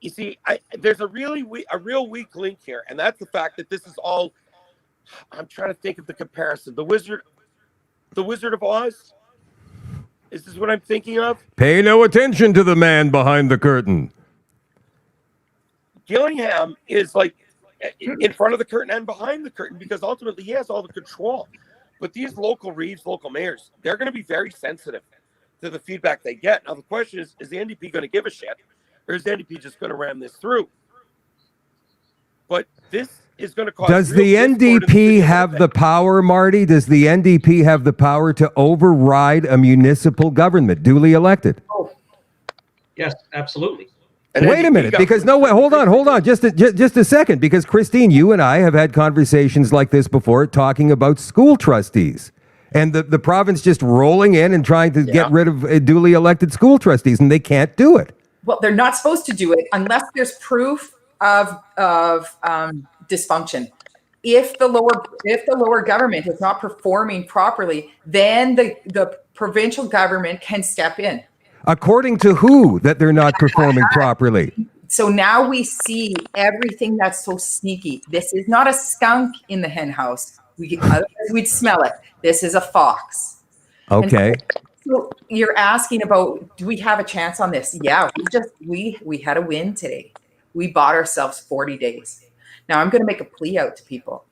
S4: you see, there's a real weak link here. And that's the fact that this is all, I'm trying to think of the comparison. The Wizard of Oz? Is this what I'm thinking of?
S1: Pay no attention to the man behind the curtain.
S4: Gillingham is in front of the curtain and behind the curtain because ultimately he has all the control. But these local reeves, local mayors, they're going to be very sensitive to the feedback they get. Now, the question is the NDP going to give a shit or is the NDP just going to ram this through? But this is going to cause.
S1: Does the NDP have the power, Marty? Does the NDP have the power to override a municipal government duly elected?
S5: Oh.
S6: Yes, absolutely.
S1: Wait a minute, because hold on, just a second, because Christine, you and I have had conversations like this before talking about school trustees and the province just rolling in and trying to get rid of duly elected school trustees, and they can't do it.
S5: Well, they're not supposed to do it unless there's proof of dysfunction. If the lower government is not performing properly, then the provincial government can step in.
S1: According to who that they're not performing properly?
S5: So now we see everything that's so sneaky. This is not a skunk in the hen house. Otherwise we'd smell it. This is a fox.
S1: Okay.
S5: So you're asking about, do we have a chance on this? Yeah, we had a win today. We bought ourselves 40 days. Now I'm going to make a plea out to people.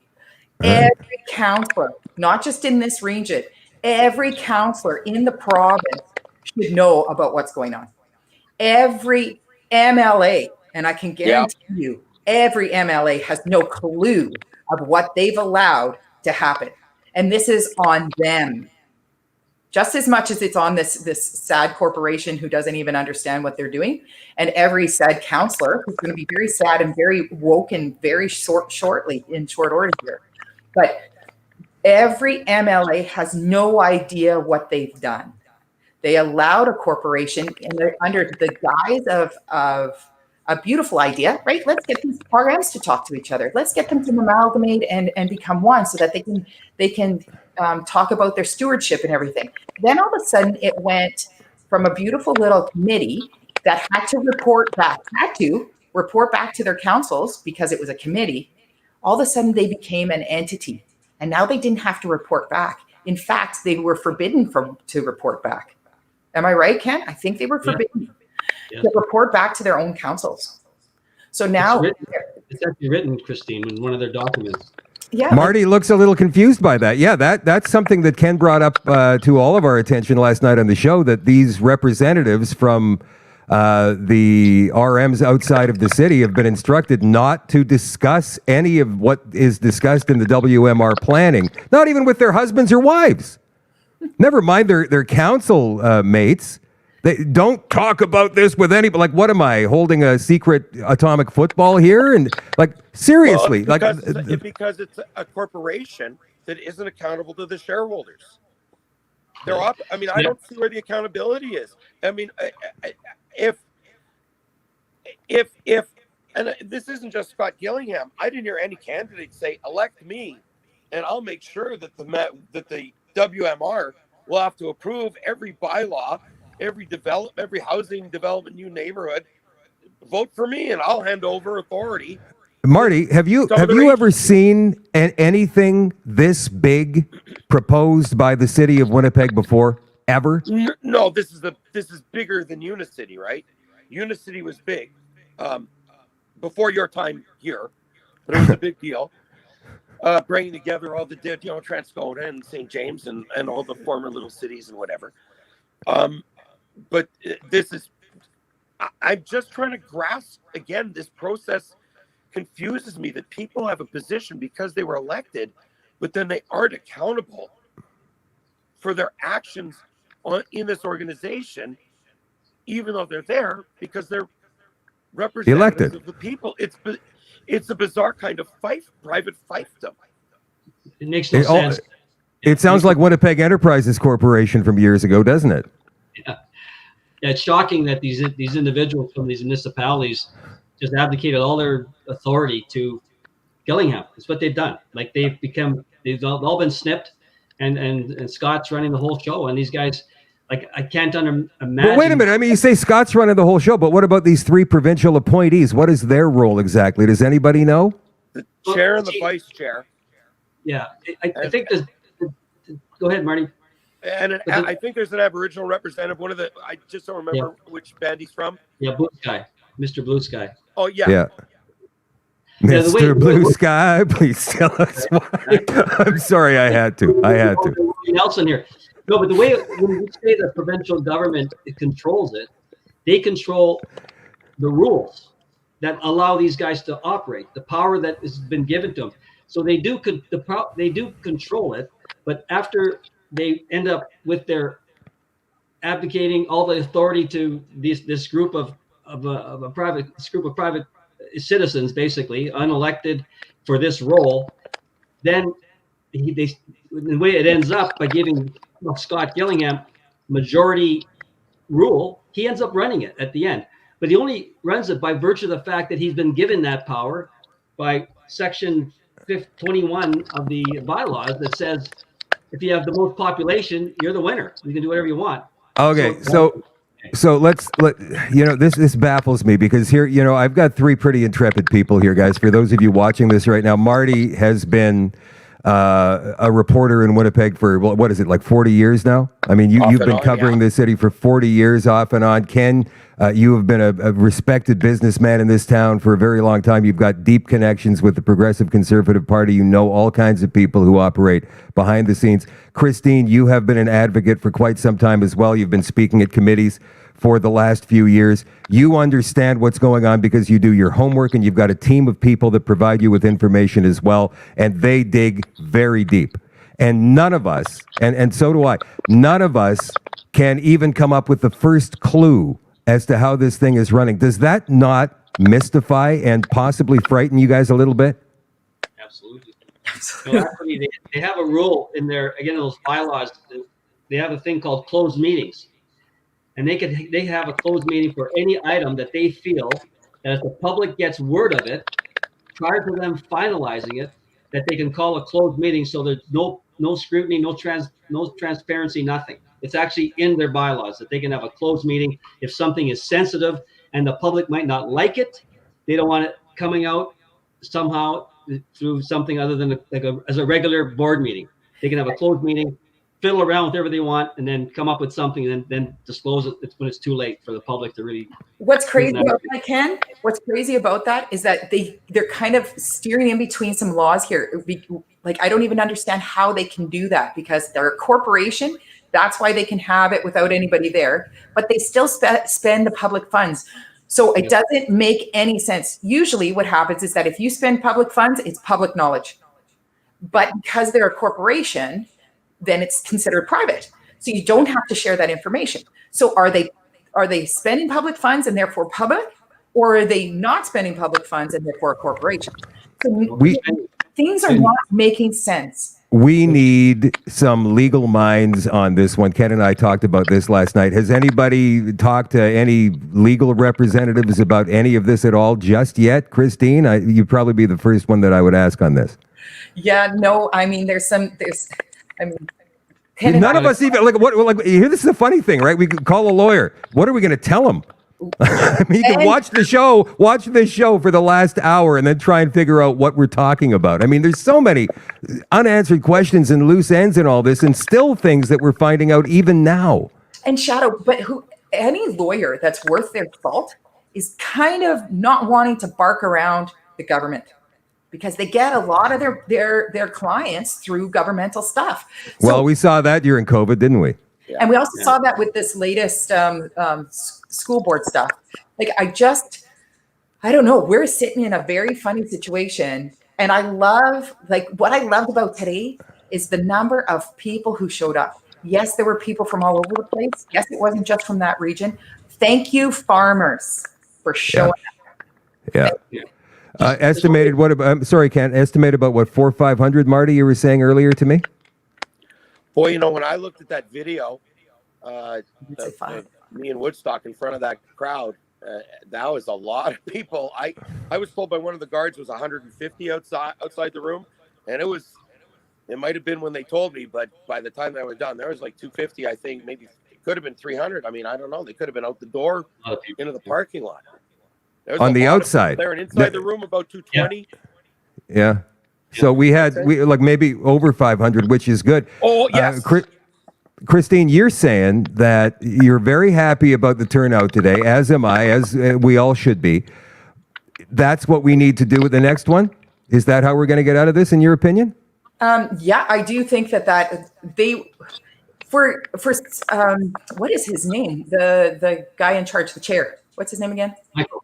S5: Every counselor, not just in this region, every counselor in the province should know about what's going on. Every MLA, and I can guarantee you, every MLA has no clue of what they've allowed to happen. And this is on them. Just as much as it's on this sad corporation who doesn't even understand what they're doing. And every sad counselor who's going to be very sad and very woken very shortly in short order here. But every MLA has no idea what they've done. They allowed a corporation under the guise of a beautiful idea, right? Let's get these programs to talk to each other. Let's get them to amalgamate and become one so that they can talk about their stewardship and everything. Then all of a sudden it went from a beautiful little committee that had to report back to their councils because it was a committee. All of a sudden they became an entity and now they didn't have to report back. In fact, they were forbidden to report back. Am I right, Ken? I think they were forbidden to report back to their own councils. So now
S6: it's actually written, Christine, in one of their documents.
S5: Yeah,
S1: Marty looks a little confused by that. Yeah, that's something that Ken brought up to all of our attention last night on the show, that these representatives from the RMs outside of the city have been instructed not to discuss any of what is discussed in the WMR planning, not even with their husbands or wives. Never mind their council mates. They don't talk about this with anybody. Like, what am I, holding a secret atomic football here? And like, seriously,
S4: Well, because it's a corporation that isn't accountable to the shareholders. I don't see where the accountability is. I mean, if and this isn't just Scott Gillingham. I didn't hear any candidate say, elect me, and I'll make sure that the WMR will have to approve every bylaw, every housing development, new neighborhood. Vote for me, and I'll hand over authority.
S1: Marty, have you ever seen anything this big proposed by the city of Winnipeg before? Ever?
S4: No, this is bigger than Unicity, right? Unicity was big before your time here, but it was a big deal. Bringing together all the Transcona and St. James and all the former little cities and whatever. But this is, I'm just trying to grasp again. This process confuses me that people have a position because they were elected, but then they aren't accountable for their actions in this organization, even though they're there because they're representatives of the people. It's a bizarre kind of private fiefdom.
S6: It makes no sense.
S1: It sounds like Winnipeg Enterprises Corporation from years ago, doesn't it?
S6: Yeah, it's shocking that these individuals from these municipalities just abdicated all their authority to Gillingham. It's what they've done. Like they've all been snipped, and Scott's running the whole show. And these guys, like, I can't imagine.
S1: But wait a minute. I mean, you say Scott's running the whole show, but what about these 3 provincial appointees? What is their role exactly? Does anybody know?
S4: The chair and the vice chair.
S6: Yeah, I think there's. Go ahead, Marty.
S4: And I think there's an Aboriginal representative. I just don't remember which band he's from.
S6: Yeah, Blue Sky, Mr. Blue Sky.
S4: Oh yeah.
S1: Yeah. Mr. Blue Sky, please tell us why. I'm sorry, I had to.
S6: Nelson here. No, but the way when we say the provincial government controls it, they control the rules that allow these guys to operate, the power that has been given to them. So they do control it, but after they end up with their abdicating all the authority to this group of private citizens, basically unelected for this role, then the way it ends up by giving Scott Gillingham majority rule, he ends up running it at the end. But he only runs it by virtue of the fact that he's been given that power by Section 21 of the bylaws that says if you have the most population, you're the winner. You can do whatever you want.
S1: Okay, so this baffles me because here, I've got 3 pretty intrepid people here, guys. For those of you watching this right now, Marty has been a reporter in Winnipeg for, what is it, like 40 years now? I mean, you've been covering the city for 40 years off and on. Ken, you have been a respected businessman in this town for a very long time. You've got deep connections with the Progressive Conservative Party. You know all kinds of people who operate behind the scenes. Christine, you have been an advocate for quite some time as well. You've been speaking at committees for the last few years. You understand what's going on because you do your homework and you've got a team of people that provide you with information as well, and they dig very deep. And none of us, and so do I, none of us can even come up with the first clue as to how this thing is running. Does that not mystify and possibly frighten you guys a little bit?
S6: Absolutely. So actually, they have a rule in those bylaws. They have a thing called closed meetings. And they have a closed meeting for any item that they feel that if the public gets word of it, prior to them finalizing it, that they can call a closed meeting. So there's no scrutiny, no transparency, nothing. It's actually in their bylaws that they can have a closed meeting if something is sensitive and the public might not like it. They don't want it coming out somehow through something other than as a regular board meeting. They can have a closed meeting, fiddle around with whatever they want, and then come up with something and then disclose it when it's too late for the public to really.
S5: What's crazy about that, Ken? What's crazy about that is that they're kind of steering in between some laws here. Like, I don't even understand how they can do that because they're a corporation That's why they can have it without anybody there, but they still spend the public funds. So it doesn't make any sense. Usually what happens is that if you spend public funds, it's public knowledge. But because they're a corporation, then it's considered private. So you don't have to share that information. So are they spending public funds and therefore public, or are they not spending public funds and therefore a corporation? So things are not making sense.
S1: We need some legal minds on this one. Ken and I talked about this last night. Has anybody talked to any legal representatives about any of this at all just yet? Christine, you'd probably be the first one that I would ask on this.
S5: Yeah, no, I mean,
S1: none of us even here. This is the funny thing, right? We could call a lawyer. What are we going to tell him? I mean, you can watch this show for the last hour and then try and figure out what we're talking about. I mean, there's so many unanswered questions and loose ends in all this, and still things that we're finding out even now.
S5: And Shadow, but any lawyer that's worth their salt is kind of not wanting to bark around the government, because they get a lot of their clients through governmental stuff.
S1: Well, we saw that during COVID, didn't we?
S5: Yeah. And we also saw that with this latest school board stuff. Like, I don't know. We're sitting in a very funny situation. And what I loved about today is the number of people who showed up. Yes, there were people from all over the place. Yes, it wasn't just from that region. Thank you, farmers, for showing up.
S1: Yeah. Estimated what about, I'm sorry, Ken, estimated about what, 400 or 500, Marty, you were saying earlier to me?
S4: Boy, when I looked at that video, me in Woodstock in front of that crowd, that was a lot of people. I was told by one of the guards it was 150 outside the room, and it might have been when they told me, but by the time they were done, there was like 250. I think maybe it could have been 300. I mean, I don't know. They could have been out the door into the parking lot.
S1: On the outside,
S4: there and inside the room about 220.
S1: Yeah. So we like maybe over 500, which is good.
S4: Oh, yes.
S1: Christine, you're saying that you're very happy about the turnout today, as am I, as we all should be. That's what we need to do with the next one? Is that how we're going to get out of this, in your opinion?
S5: Yeah, I do think that they, for what is his name? The guy in charge, the chair. What's his name again?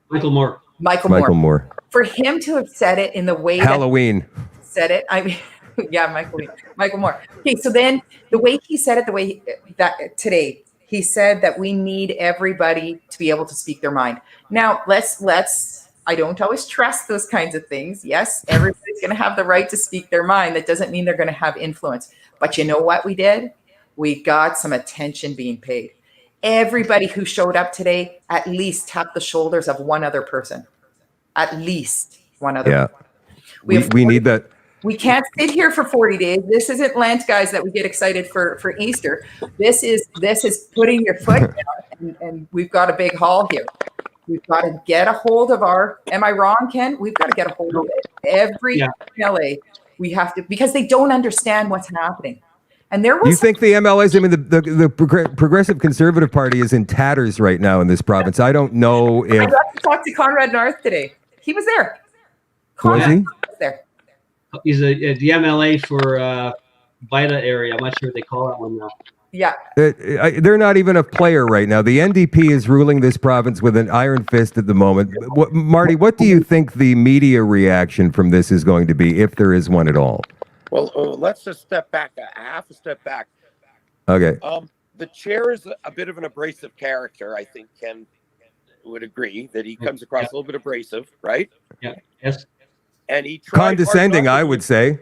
S6: Michael Moore.
S5: Michael Moore. For him to have said it in the way
S1: Halloween.
S5: Said it. I mean, yeah, Michael Moore. Okay, so then the way he said it, the way that today, he said that we need everybody to be able to speak their mind. Now, I don't always trust those kinds of things. Yes, everybody's going to have the right to speak their mind. That doesn't mean they're going to have influence. But you know what we did? We got some attention being paid. Everybody who showed up today at least tapped the shoulders of one other person. At least one other.
S1: Yeah.
S5: person.
S1: We need that.
S5: We can't sit here for 40 days. This isn't Lent, guys, that we get excited for Easter. This is putting your foot down, and we've got a big haul here. We've got to get a hold of am I wrong, Ken? We've got to get a hold of every MLA. We have to, because they don't understand what's happening. And there was.
S1: You think the MLAs? I mean, the Progressive Conservative Party is in tatters right now in this province. I don't know if.
S5: I got to talk to Conrad North today. He was there.
S1: Was he?
S5: Was there.
S6: He's the MLA for Vida area. I'm not sure what they call that one now.
S5: Yeah.
S1: They're not even a player right now. The NDP is ruling this province with an iron fist at the moment. Marty, what do you think the media reaction from this is going to be, if there is one at all?
S4: Well, let's just step back, half a step back.
S1: Okay.
S4: The chair is a bit of an abrasive character. I think Ken would agree that he comes across a little bit abrasive, right?
S6: Yeah. Yes.
S4: And he tried
S1: condescending, I would say.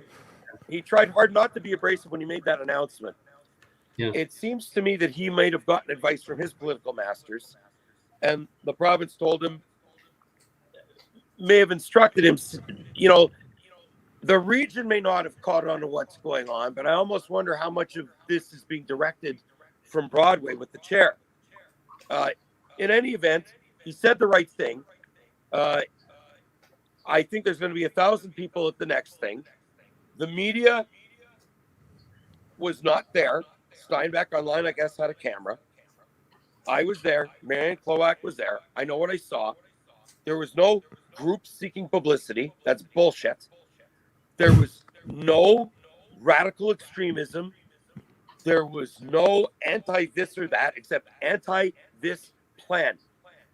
S4: He tried hard not to be abrasive when he made that announcement. Yeah. It seems to me that he might have gotten advice from his political masters, and the province told him, may have instructed him, the region may not have caught on to what's going on, but I almost wonder how much of this is being directed from Broadway with the chair. In any event, he said the right thing. I think there's going to be 1,000 people at the next thing. The media was not there. Steinbeck online, I guess, had a camera. I was there. Marianne Cloak was there. I know what I saw. There was no group seeking publicity. That's bullshit. There was no radical extremism. There was no anti this or that except anti this plan.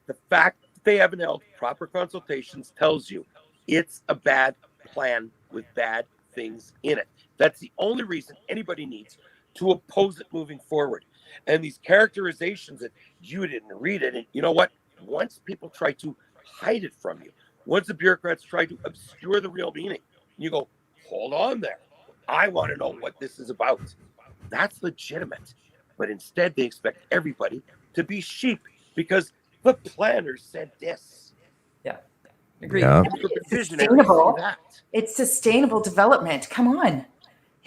S4: The fact that they haven't held proper consultations tells you it's a bad plan with bad things in it. That's the only reason anybody needs to oppose it moving forward. And these characterizations that you didn't read it, and you know what? Once people try to hide it from you, once the bureaucrats try to obscure the real meaning, you go, hold on there. I want to know what this is about. That's legitimate. But instead, they expect everybody to be sheep because the planners said this.
S5: Yeah. Agreed.
S1: Yeah.
S5: It's sustainable. It's sustainable development. Come on.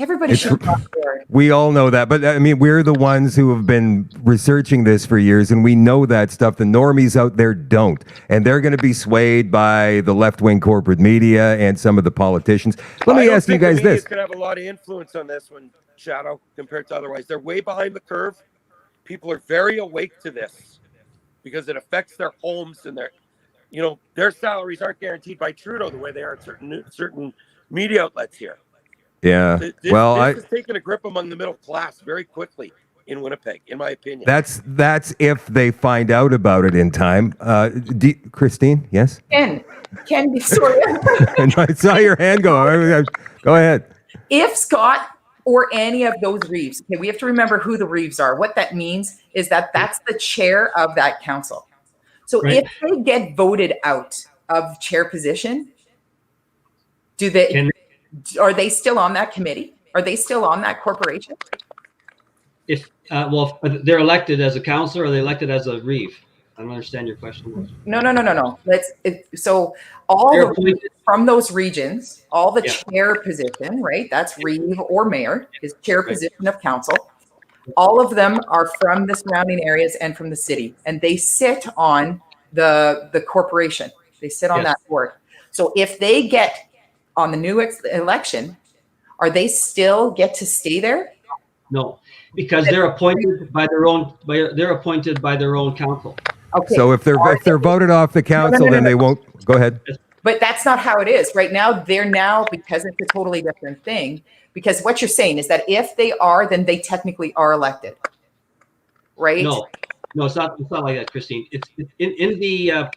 S5: Everybody should be on board.
S1: We all know that, but I mean, we're the ones who have been researching this for years, and we know that stuff. The normies out there don't, and they're going to be swayed by the left-wing corporate media and some of the politicians. Let me ask you guys this:
S4: it's going to have a lot of influence on this one, Shadow, compared to otherwise. They're way behind the curve. People are very awake to this because it affects their homes and their salaries aren't guaranteed by Trudeau the way they are at certain media outlets here.
S1: Yeah.
S4: This is taking a grip among the middle class very quickly in Winnipeg, in my opinion.
S1: That's if they find out about it in time. Christine, yes?
S5: Ken, sorry.
S1: I saw your hand go. Go ahead.
S5: If Scott or any of those Reeves, okay, we have to remember who the Reeves are. What that means is that that's the chair of that council. So
S6: Right.
S5: if they get voted out of chair position, are they still on that committee? Are they still on that corporation?
S6: If they're elected as a councillor, or are they elected as a Reeve? I don't understand your question.
S5: No. So from those regions, all the chair position, right? That's Reeve or mayor, is chair position of council. All of them are from the surrounding areas and from the city, and they sit on the corporation. They sit on that board. So if they get on the new election, are they still get to stay there?
S6: No, because they're appointed by their own. They're appointed by their own council.
S5: Okay.
S1: So if they're voted off the council, then they won't. Go ahead.
S5: But that's not how it is right now. Because it's a totally different thing. Because what you're saying is that if they are, then they technically are elected, right?
S6: No, it's not. It's not like that, Christine. It's in the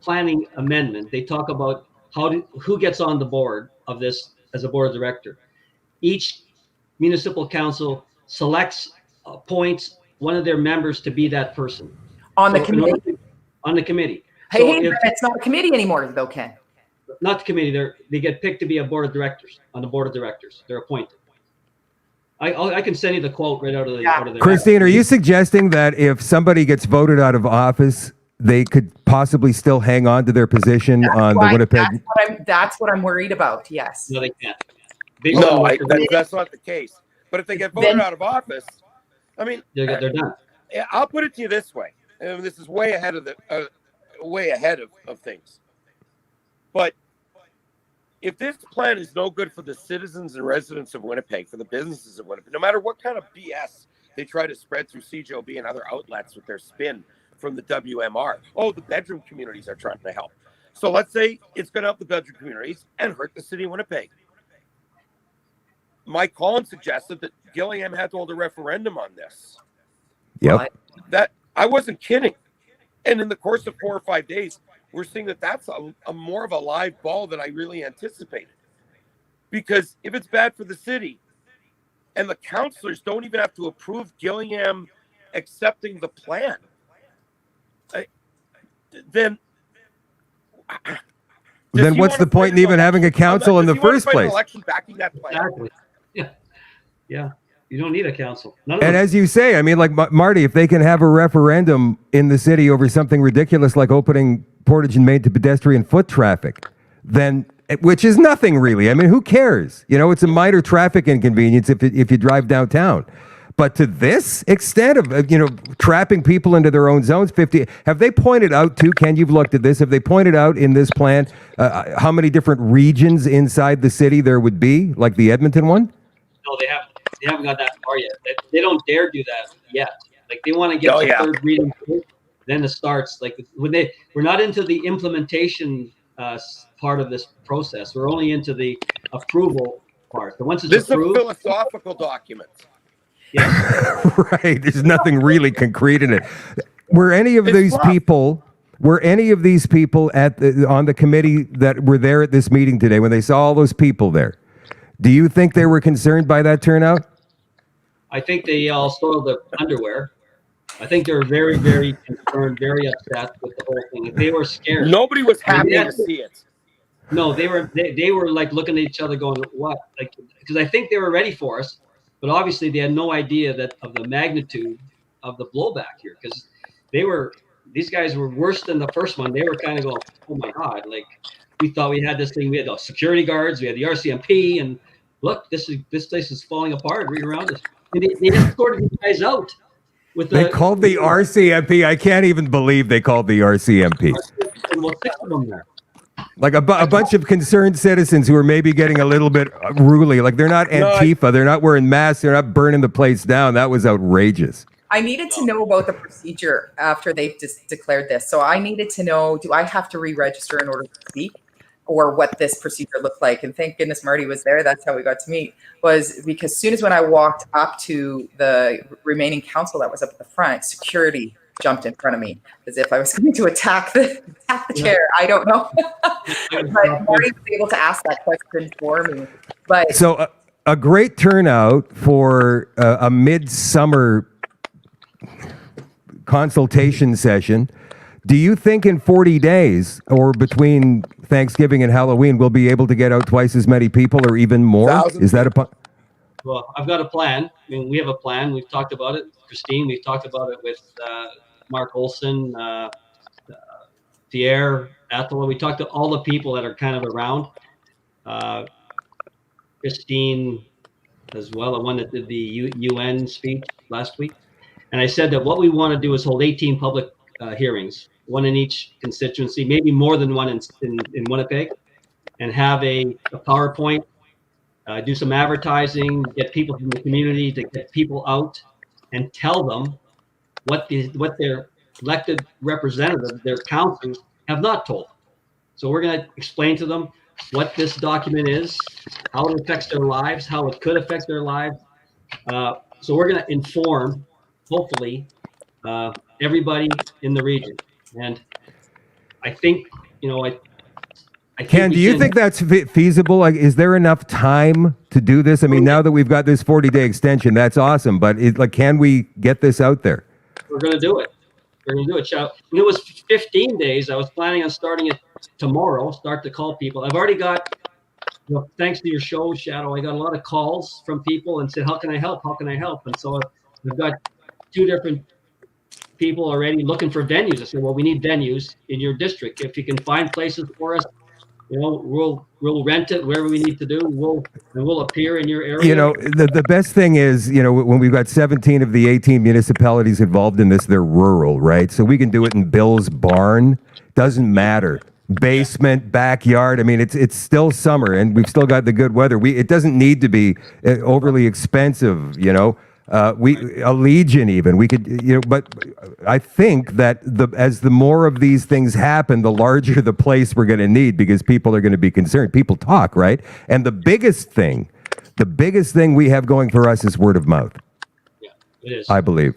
S6: planning amendment. They talk about who gets on the board of this as a board of director. Each municipal council appoints one of their members to be that person
S5: on the committee.
S6: On the committee.
S5: Hey, it's not a committee anymore, though, Ken.
S6: Not the committee. They get picked to be a board of directors. On the board of directors, they're appointed. I can send you the quote right out of the.
S1: Christine, are you suggesting that if somebody gets voted out of office, they could possibly still hang on to their position the Winnipeg?
S5: That's what I'm worried about. Yes.
S6: No, they can't.
S4: That's not the case. But if they get voted out of office, I mean,
S6: they're done.
S4: I'll put it to you this way, and this is way ahead of things. But if this plan is no good for the citizens and residents of Winnipeg, for the businesses of Winnipeg, no matter what kind of BS they try to spread through CJOB and other outlets with their spin from the WMR. Oh, the bedroom communities are trying to help. So let's say it's going to help the bedroom communities and hurt the city of Winnipeg. Mike Collins suggested that Gillingham had to hold a referendum on this.
S1: Yep.
S4: That I wasn't kidding. And in the course of 4 or 5 days, we're seeing that's a more of a live ball than I really anticipated. Because if it's bad for the city and the councillors don't even have to approve Gillingham accepting the plan, then
S1: what's the point in even having a council in the first place?
S4: Election backing that plan?
S6: Exactly. Yeah. You don't need a council.
S1: And as you say, I mean, like Marty, if they can have a referendum in the city over something ridiculous like opening Portage and Main to pedestrian foot traffic, then which is nothing really. I mean, who cares? It's a minor traffic inconvenience if you drive downtown. But to this extent of trapping people into their own zones, 50. Have they pointed out too? Ken, you've looked at this. Have they pointed out in this plan how many different regions inside the city there would be, like the Edmonton one?
S6: No, they haven't. They haven't got that far yet. They don't dare do that yet. Like they want to get to third reading, then it starts. Like we're not into the implementation part of this process. We're only into the approval part. So once it's
S4: This is a
S6: approved,
S4: philosophical document.
S6: yeah,
S1: Right. There's nothing really concrete in it. Were any of
S4: It's
S1: these
S4: fluff.
S1: people? Were any of these people on the committee that were there at this meeting today when they saw all those people there? Do you think they were concerned by that turnout?
S6: I think they all soiled their underwear. I think they're very, very concerned, very upset with the whole thing. They were scared.
S4: Nobody was
S6: I mean,
S4: happy to see it.
S6: No, they were like looking at each other going, what? Like, because I think they were ready for us, but obviously they had no idea of the magnitude of the blowback here, because these guys were worse than the first one. They were kind of going, oh my God, like we thought we had this thing. We had the security guards, we had the RCMP, and look, this place is falling apart right around us. And they escorted these guys out.
S1: They called the RCMP. I can't even believe they called the RCMP.
S6: Well, 6 of them there.
S1: Like a bunch of concerned citizens who are maybe getting a little bit ruly. Like they're not Antifa. They're not wearing masks. They're not burning the place down. That was outrageous.
S5: I needed to know about the procedure after they declared this. So I needed to know, do I have to re-register in order to speak, or what this procedure looked like? And thank goodness Marty was there. That's how we got to meet, was because as soon as when I walked up to the remaining council that was up at the front, security jumped in front of me as if I was going to attack the chair. I don't know. But Marty was able to ask that question for me. But
S1: So a great turnout for a midsummer consultation session. Do you think in 40 days or between Thanksgiving and Halloween we'll be able to get out twice as many people or even more?
S4: 1,000
S1: Is that
S6: Well, I've got a plan. I mean, we have a plan. We've talked about it. Christine, we've talked about it with Mark Olson, Pierre, Attila. We talked to all the people that are kind of around. Christine as well, the one that did the UN speech last week. And I said that what we want to do is hold 18 public hearings, one in each constituency, maybe more than one in Winnipeg, and have a PowerPoint, do some advertising, get people from the community to get people out and tell them what their elected representatives, their councils, have not told. So we're going to explain to them what this document is, how it affects their lives, how it could affect their lives. So we're going to inform, hopefully, everybody in the region. And I think, I think
S1: Ken, do you think that's feasible? Like, is there enough time to do this? I mean, now that we've got this 40-day extension, that's awesome. But can we get this out there?
S6: We're going to do it. We're going to do it. When it was 15 days, I was planning on starting it tomorrow, start to call people. I've already got, thanks to your show, Shadow, I got a lot of calls from people and said, how can I help? How can I help? And so I've got 2 different people already looking for venues. I said, well, we need venues in your district. If you can find places for us, we'll rent it wherever we need to do. We'll appear in your area.
S1: The best thing is, when we've got 17 of the 18 municipalities involved in this, they're rural, right? So we can do it in Bill's barn. Doesn't matter. Basement, backyard. I mean, it's still summer and we've still got the good weather. It doesn't need to be overly expensive, a legion even we could, but I think that as the more of these things happen, the larger the place we're going to need, because people are going to be concerned. People talk, right? And the biggest thing we have going for us is word of mouth.
S6: Yeah, it is.
S1: I believe.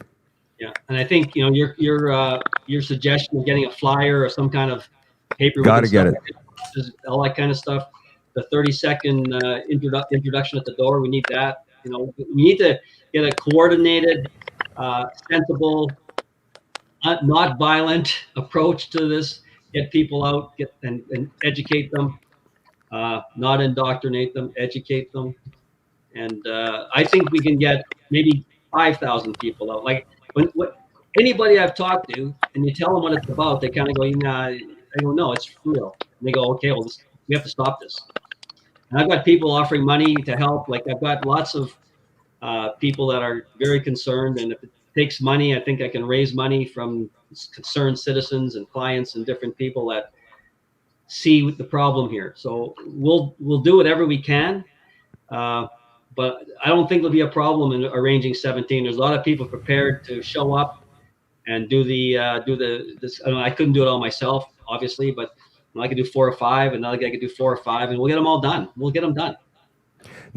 S6: Yeah, and I think your suggestion of getting a flyer or some kind of paper.
S1: Got to get it.
S6: All that kind of stuff. The 30-second introduction at the door. We need that. We need to get a coordinated, sensible, not violent approach to this. Get people out, and educate them, not indoctrinate them, educate them. And I think we can get maybe 5,000 people out. Like anybody I've talked to, and you tell them what it's about, they kind of go, I go, no, it's real. And they go, okay, well, we have to stop this. And I've got people offering money to help. Like I've got lots of people that are very concerned, and if it takes money, I think I can raise money from concerned citizens and clients and different people that see the problem here. So we'll do whatever we can, but I don't think there'll be a problem in arranging 17. There's a lot of people prepared to show up and do this. I couldn't do it all myself, obviously, but I could do 4 or 5, another guy could do 4 or 5, and we'll get them all done. We'll get them done.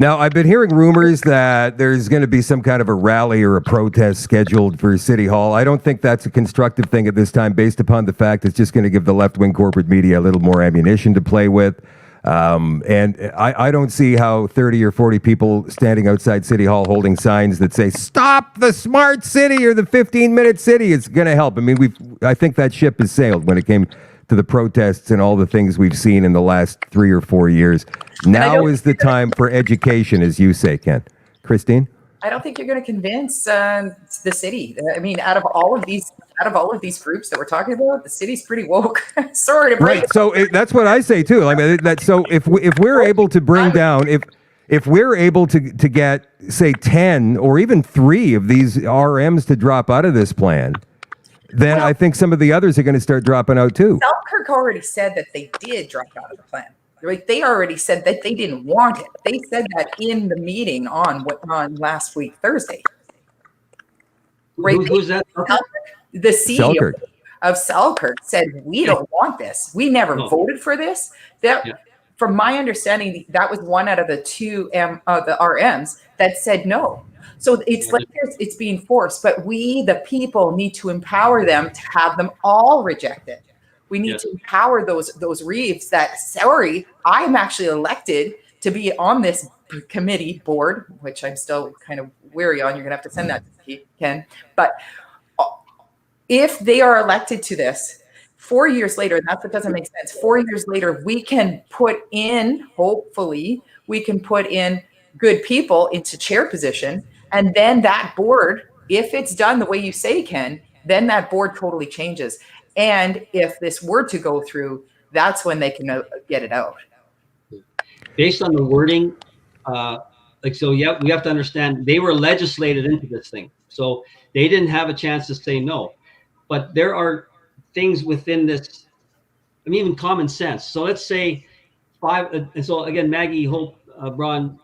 S1: Now, I've been hearing rumors that there's going to be some kind of a rally or a protest scheduled for City Hall. I don't think that's a constructive thing at this time, based upon the fact it's just going to give the left-wing corporate media a little more ammunition to play with. And I don't see how 30 or 40 people standing outside City Hall holding signs that say, "Stop the smart city" or the 15-minute city is going to help. I mean, I think that ship has sailed when it came to the protests and all the things we've seen in the last 3 or 4 years. Now is the time for education, as you say, Ken. Christine?
S5: I don't think you're going to convince the city. I mean, out of all of these groups that we're talking about, the city's pretty woke. Sorry to break it.
S1: So that's what I say too. I mean, so if we're able to bring down, if we're able to get, say, 10 or even 3 of these RMs to drop out of this plan, then I think some of the others are going to start dropping out too.
S5: Selkirk already said that they did drop out of the plan. Right? They already said that they didn't want it. They said that in the meeting on last week, Thursday. Right?
S6: Who's that?
S5: The CEO of Selkirk said, "We don't want this. We never voted for this." From my understanding, that was one out of the 2 the RMs that said no. So it's like it's being forced, but we, the people, need to empower them to have them all rejected. We need to empower those reeves that, sorry, I'm actually elected to be on this committee board, which I'm still kind of weary on. You're going to have to send that to Ken. But if they are elected to this 4 years later, and that's what doesn't make sense, 4 years later, we can put in, hopefully, we can put in good people into chair position. And then that board, if it's done the way you say, Ken, then that board totally changes. And if this were to go through, that's when they can get it out.
S6: Based on the wording, we have to understand they were legislated into this thing. So they didn't have a chance to say no. But there are things within this, I mean, even common sense. So let's say 5, and so again, Maggie Hope, Braun,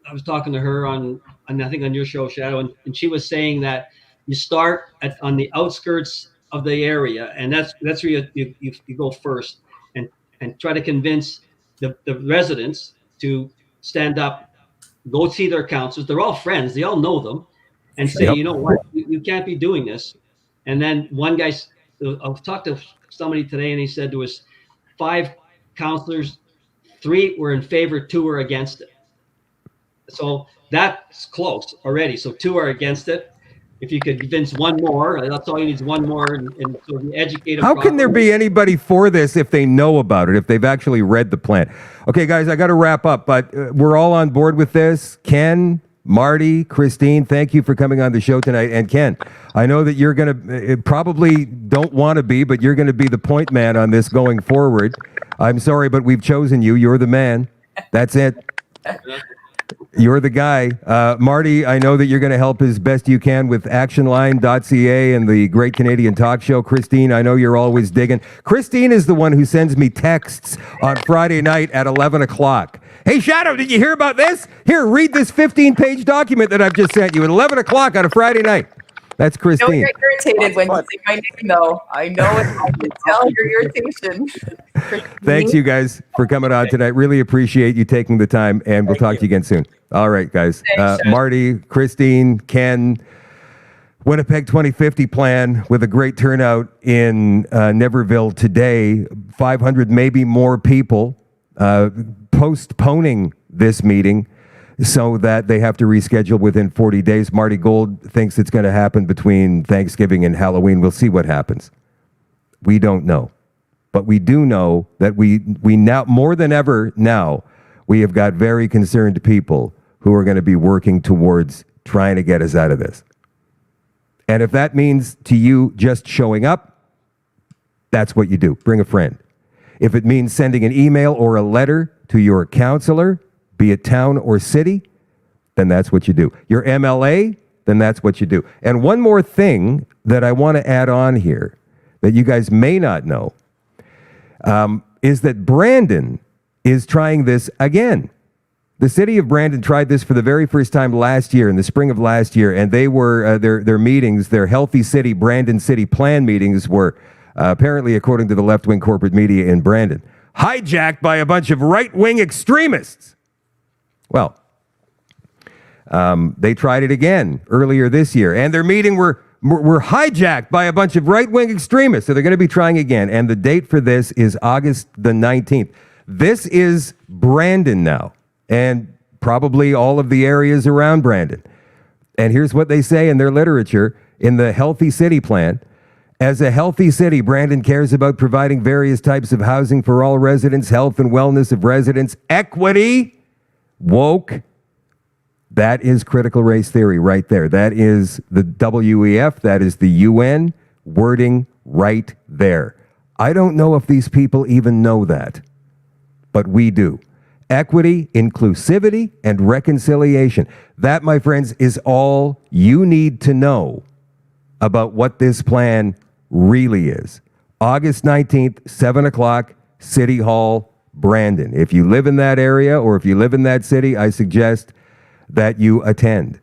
S6: I was talking to her on I think on your show, Shadow, and she was saying that you start on the outskirts of the area, and that's where you go first, and try to convince the residents to stand up, go see their councillors. They're all friends, they all know them, and say, you know what, you can't be doing this. And then one guy, I've talked to somebody today, and he said there was 5 councillors, 3 were in favor, 2 were against it. So that's close already. So 2 are against it. If you could convince one more, that's all you need is one more, and so be educated.
S1: How can there be anybody for this if they know about it, if they've actually read the plan? Okay, guys, I got to wrap up, but we're all on board with this. Ken, Marty, Christine, thank you for coming on the show tonight. And Ken, I know that you're going to probably don't want to be, but you're going to be the point man on this going forward. I'm sorry, but we've chosen you. You're the man. That's it. You're the guy. Marty, I know that you're going to help as best you can with actionline.ca and the Great Canadian Talk Show. Christine, I know you're always digging. Christine is the one who sends me texts on Friday night at 11 o'clock. Hey, Shadow, did you hear about this? Here, read this 15-page document that I've just sent you at 11 o'clock on a Friday night. That's Christine.
S5: I know you're irritated when you say my name, though. I know it. I can tell your irritation.
S1: Thanks, you guys, for coming on tonight. Really appreciate you taking the time, and we'll talk to you again soon. All right, guys. Marty, Christine, Ken, Winnipeg 2050 plan with a great turnout in Niverville today. 500, maybe more people postponing this meeting so that they have to reschedule within 40 days. Marty Gold thinks it's going to happen between Thanksgiving and Halloween. We'll see what happens. We don't know. But we do know that we now, more than ever now, we have got very concerned people who are going to be working towards trying to get us out of this. And if that means to you just showing up, that's what you do. Bring a friend. If it means sending an email or a letter to your councillor, be it town or city, then that's what you do. Your MLA, then that's what you do. And one more thing that I want to add on here that you guys may not know is that Brandon is trying this again. The city of Brandon tried this for the very first time last year, in the spring of last year, and they were their meetings, their Healthy City, Brandon City Plan meetings were apparently, according to the left-wing corporate media in Brandon, hijacked by a bunch of right-wing extremists. Well, They tried it again earlier this year, and their meeting were hijacked by a bunch of right-wing extremists. So they're going to be trying again. And the date for this is August the 19th. This is Brandon now, and probably all of the areas around Brandon. And here's what they say in their literature in the Healthy City Plan. As a healthy city, Brandon cares about providing various types of housing for all residents, health and wellness of residents, equity, woke. That is critical race theory right there. That is the WEF. That is the UN wording right there. I don't know if these people even know that, but we do. Equity, inclusivity, and reconciliation. That, my friends, is all you need to know about what this plan really is. August 19th, 7 o'clock, City Hall, Brandon. If you live in that area or if you live in that city, I suggest that you attend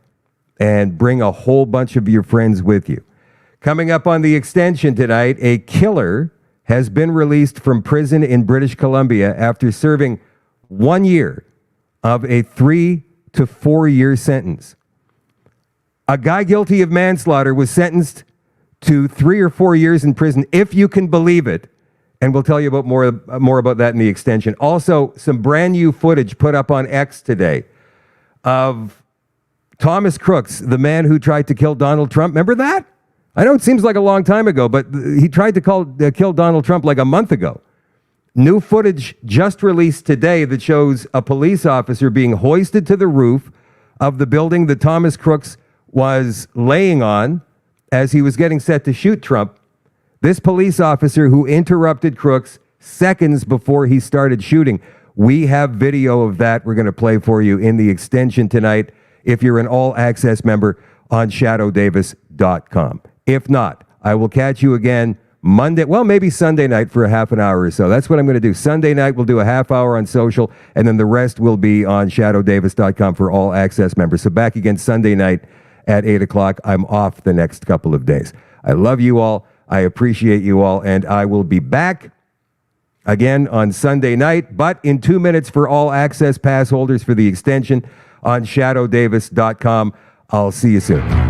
S1: and bring a whole bunch of your friends with you. Coming up on the extension tonight, a killer has been released from prison in British Columbia after serving 1 year of a 3 to 4 year sentence. A guy guilty of manslaughter was sentenced to 3 or 4 years in prison, if you can believe it. And we'll tell you about more about that in the extension. Also, some brand new footage put up on X today of Thomas Crooks, the man who tried to kill Donald Trump. Remember that? I know it seems like a long time ago, but he tried to kill Donald Trump like a month ago. New footage just released today that shows a police officer being hoisted to the roof of the building that Thomas Crooks was laying on as he was getting set to shoot Trump. This police officer who interrupted Crooks seconds before he started shooting. We have video of that we're going to play for you in the extension tonight if you're an all-access member on shadowdavis.com. If not, I will catch you again Monday, well, maybe Sunday night for a half an hour or so. That's what I'm going to do. Sunday night, we'll do a half hour on social, and then the rest will be on shadowdavis.com for all access members. So back again Sunday night at 8 o'clock. I'm off the next couple of days. I love you all. I appreciate you all, and I will be back again on Sunday night, but in 2 minutes for all access pass holders for the extension on shadowdavis.com. I'll see you soon.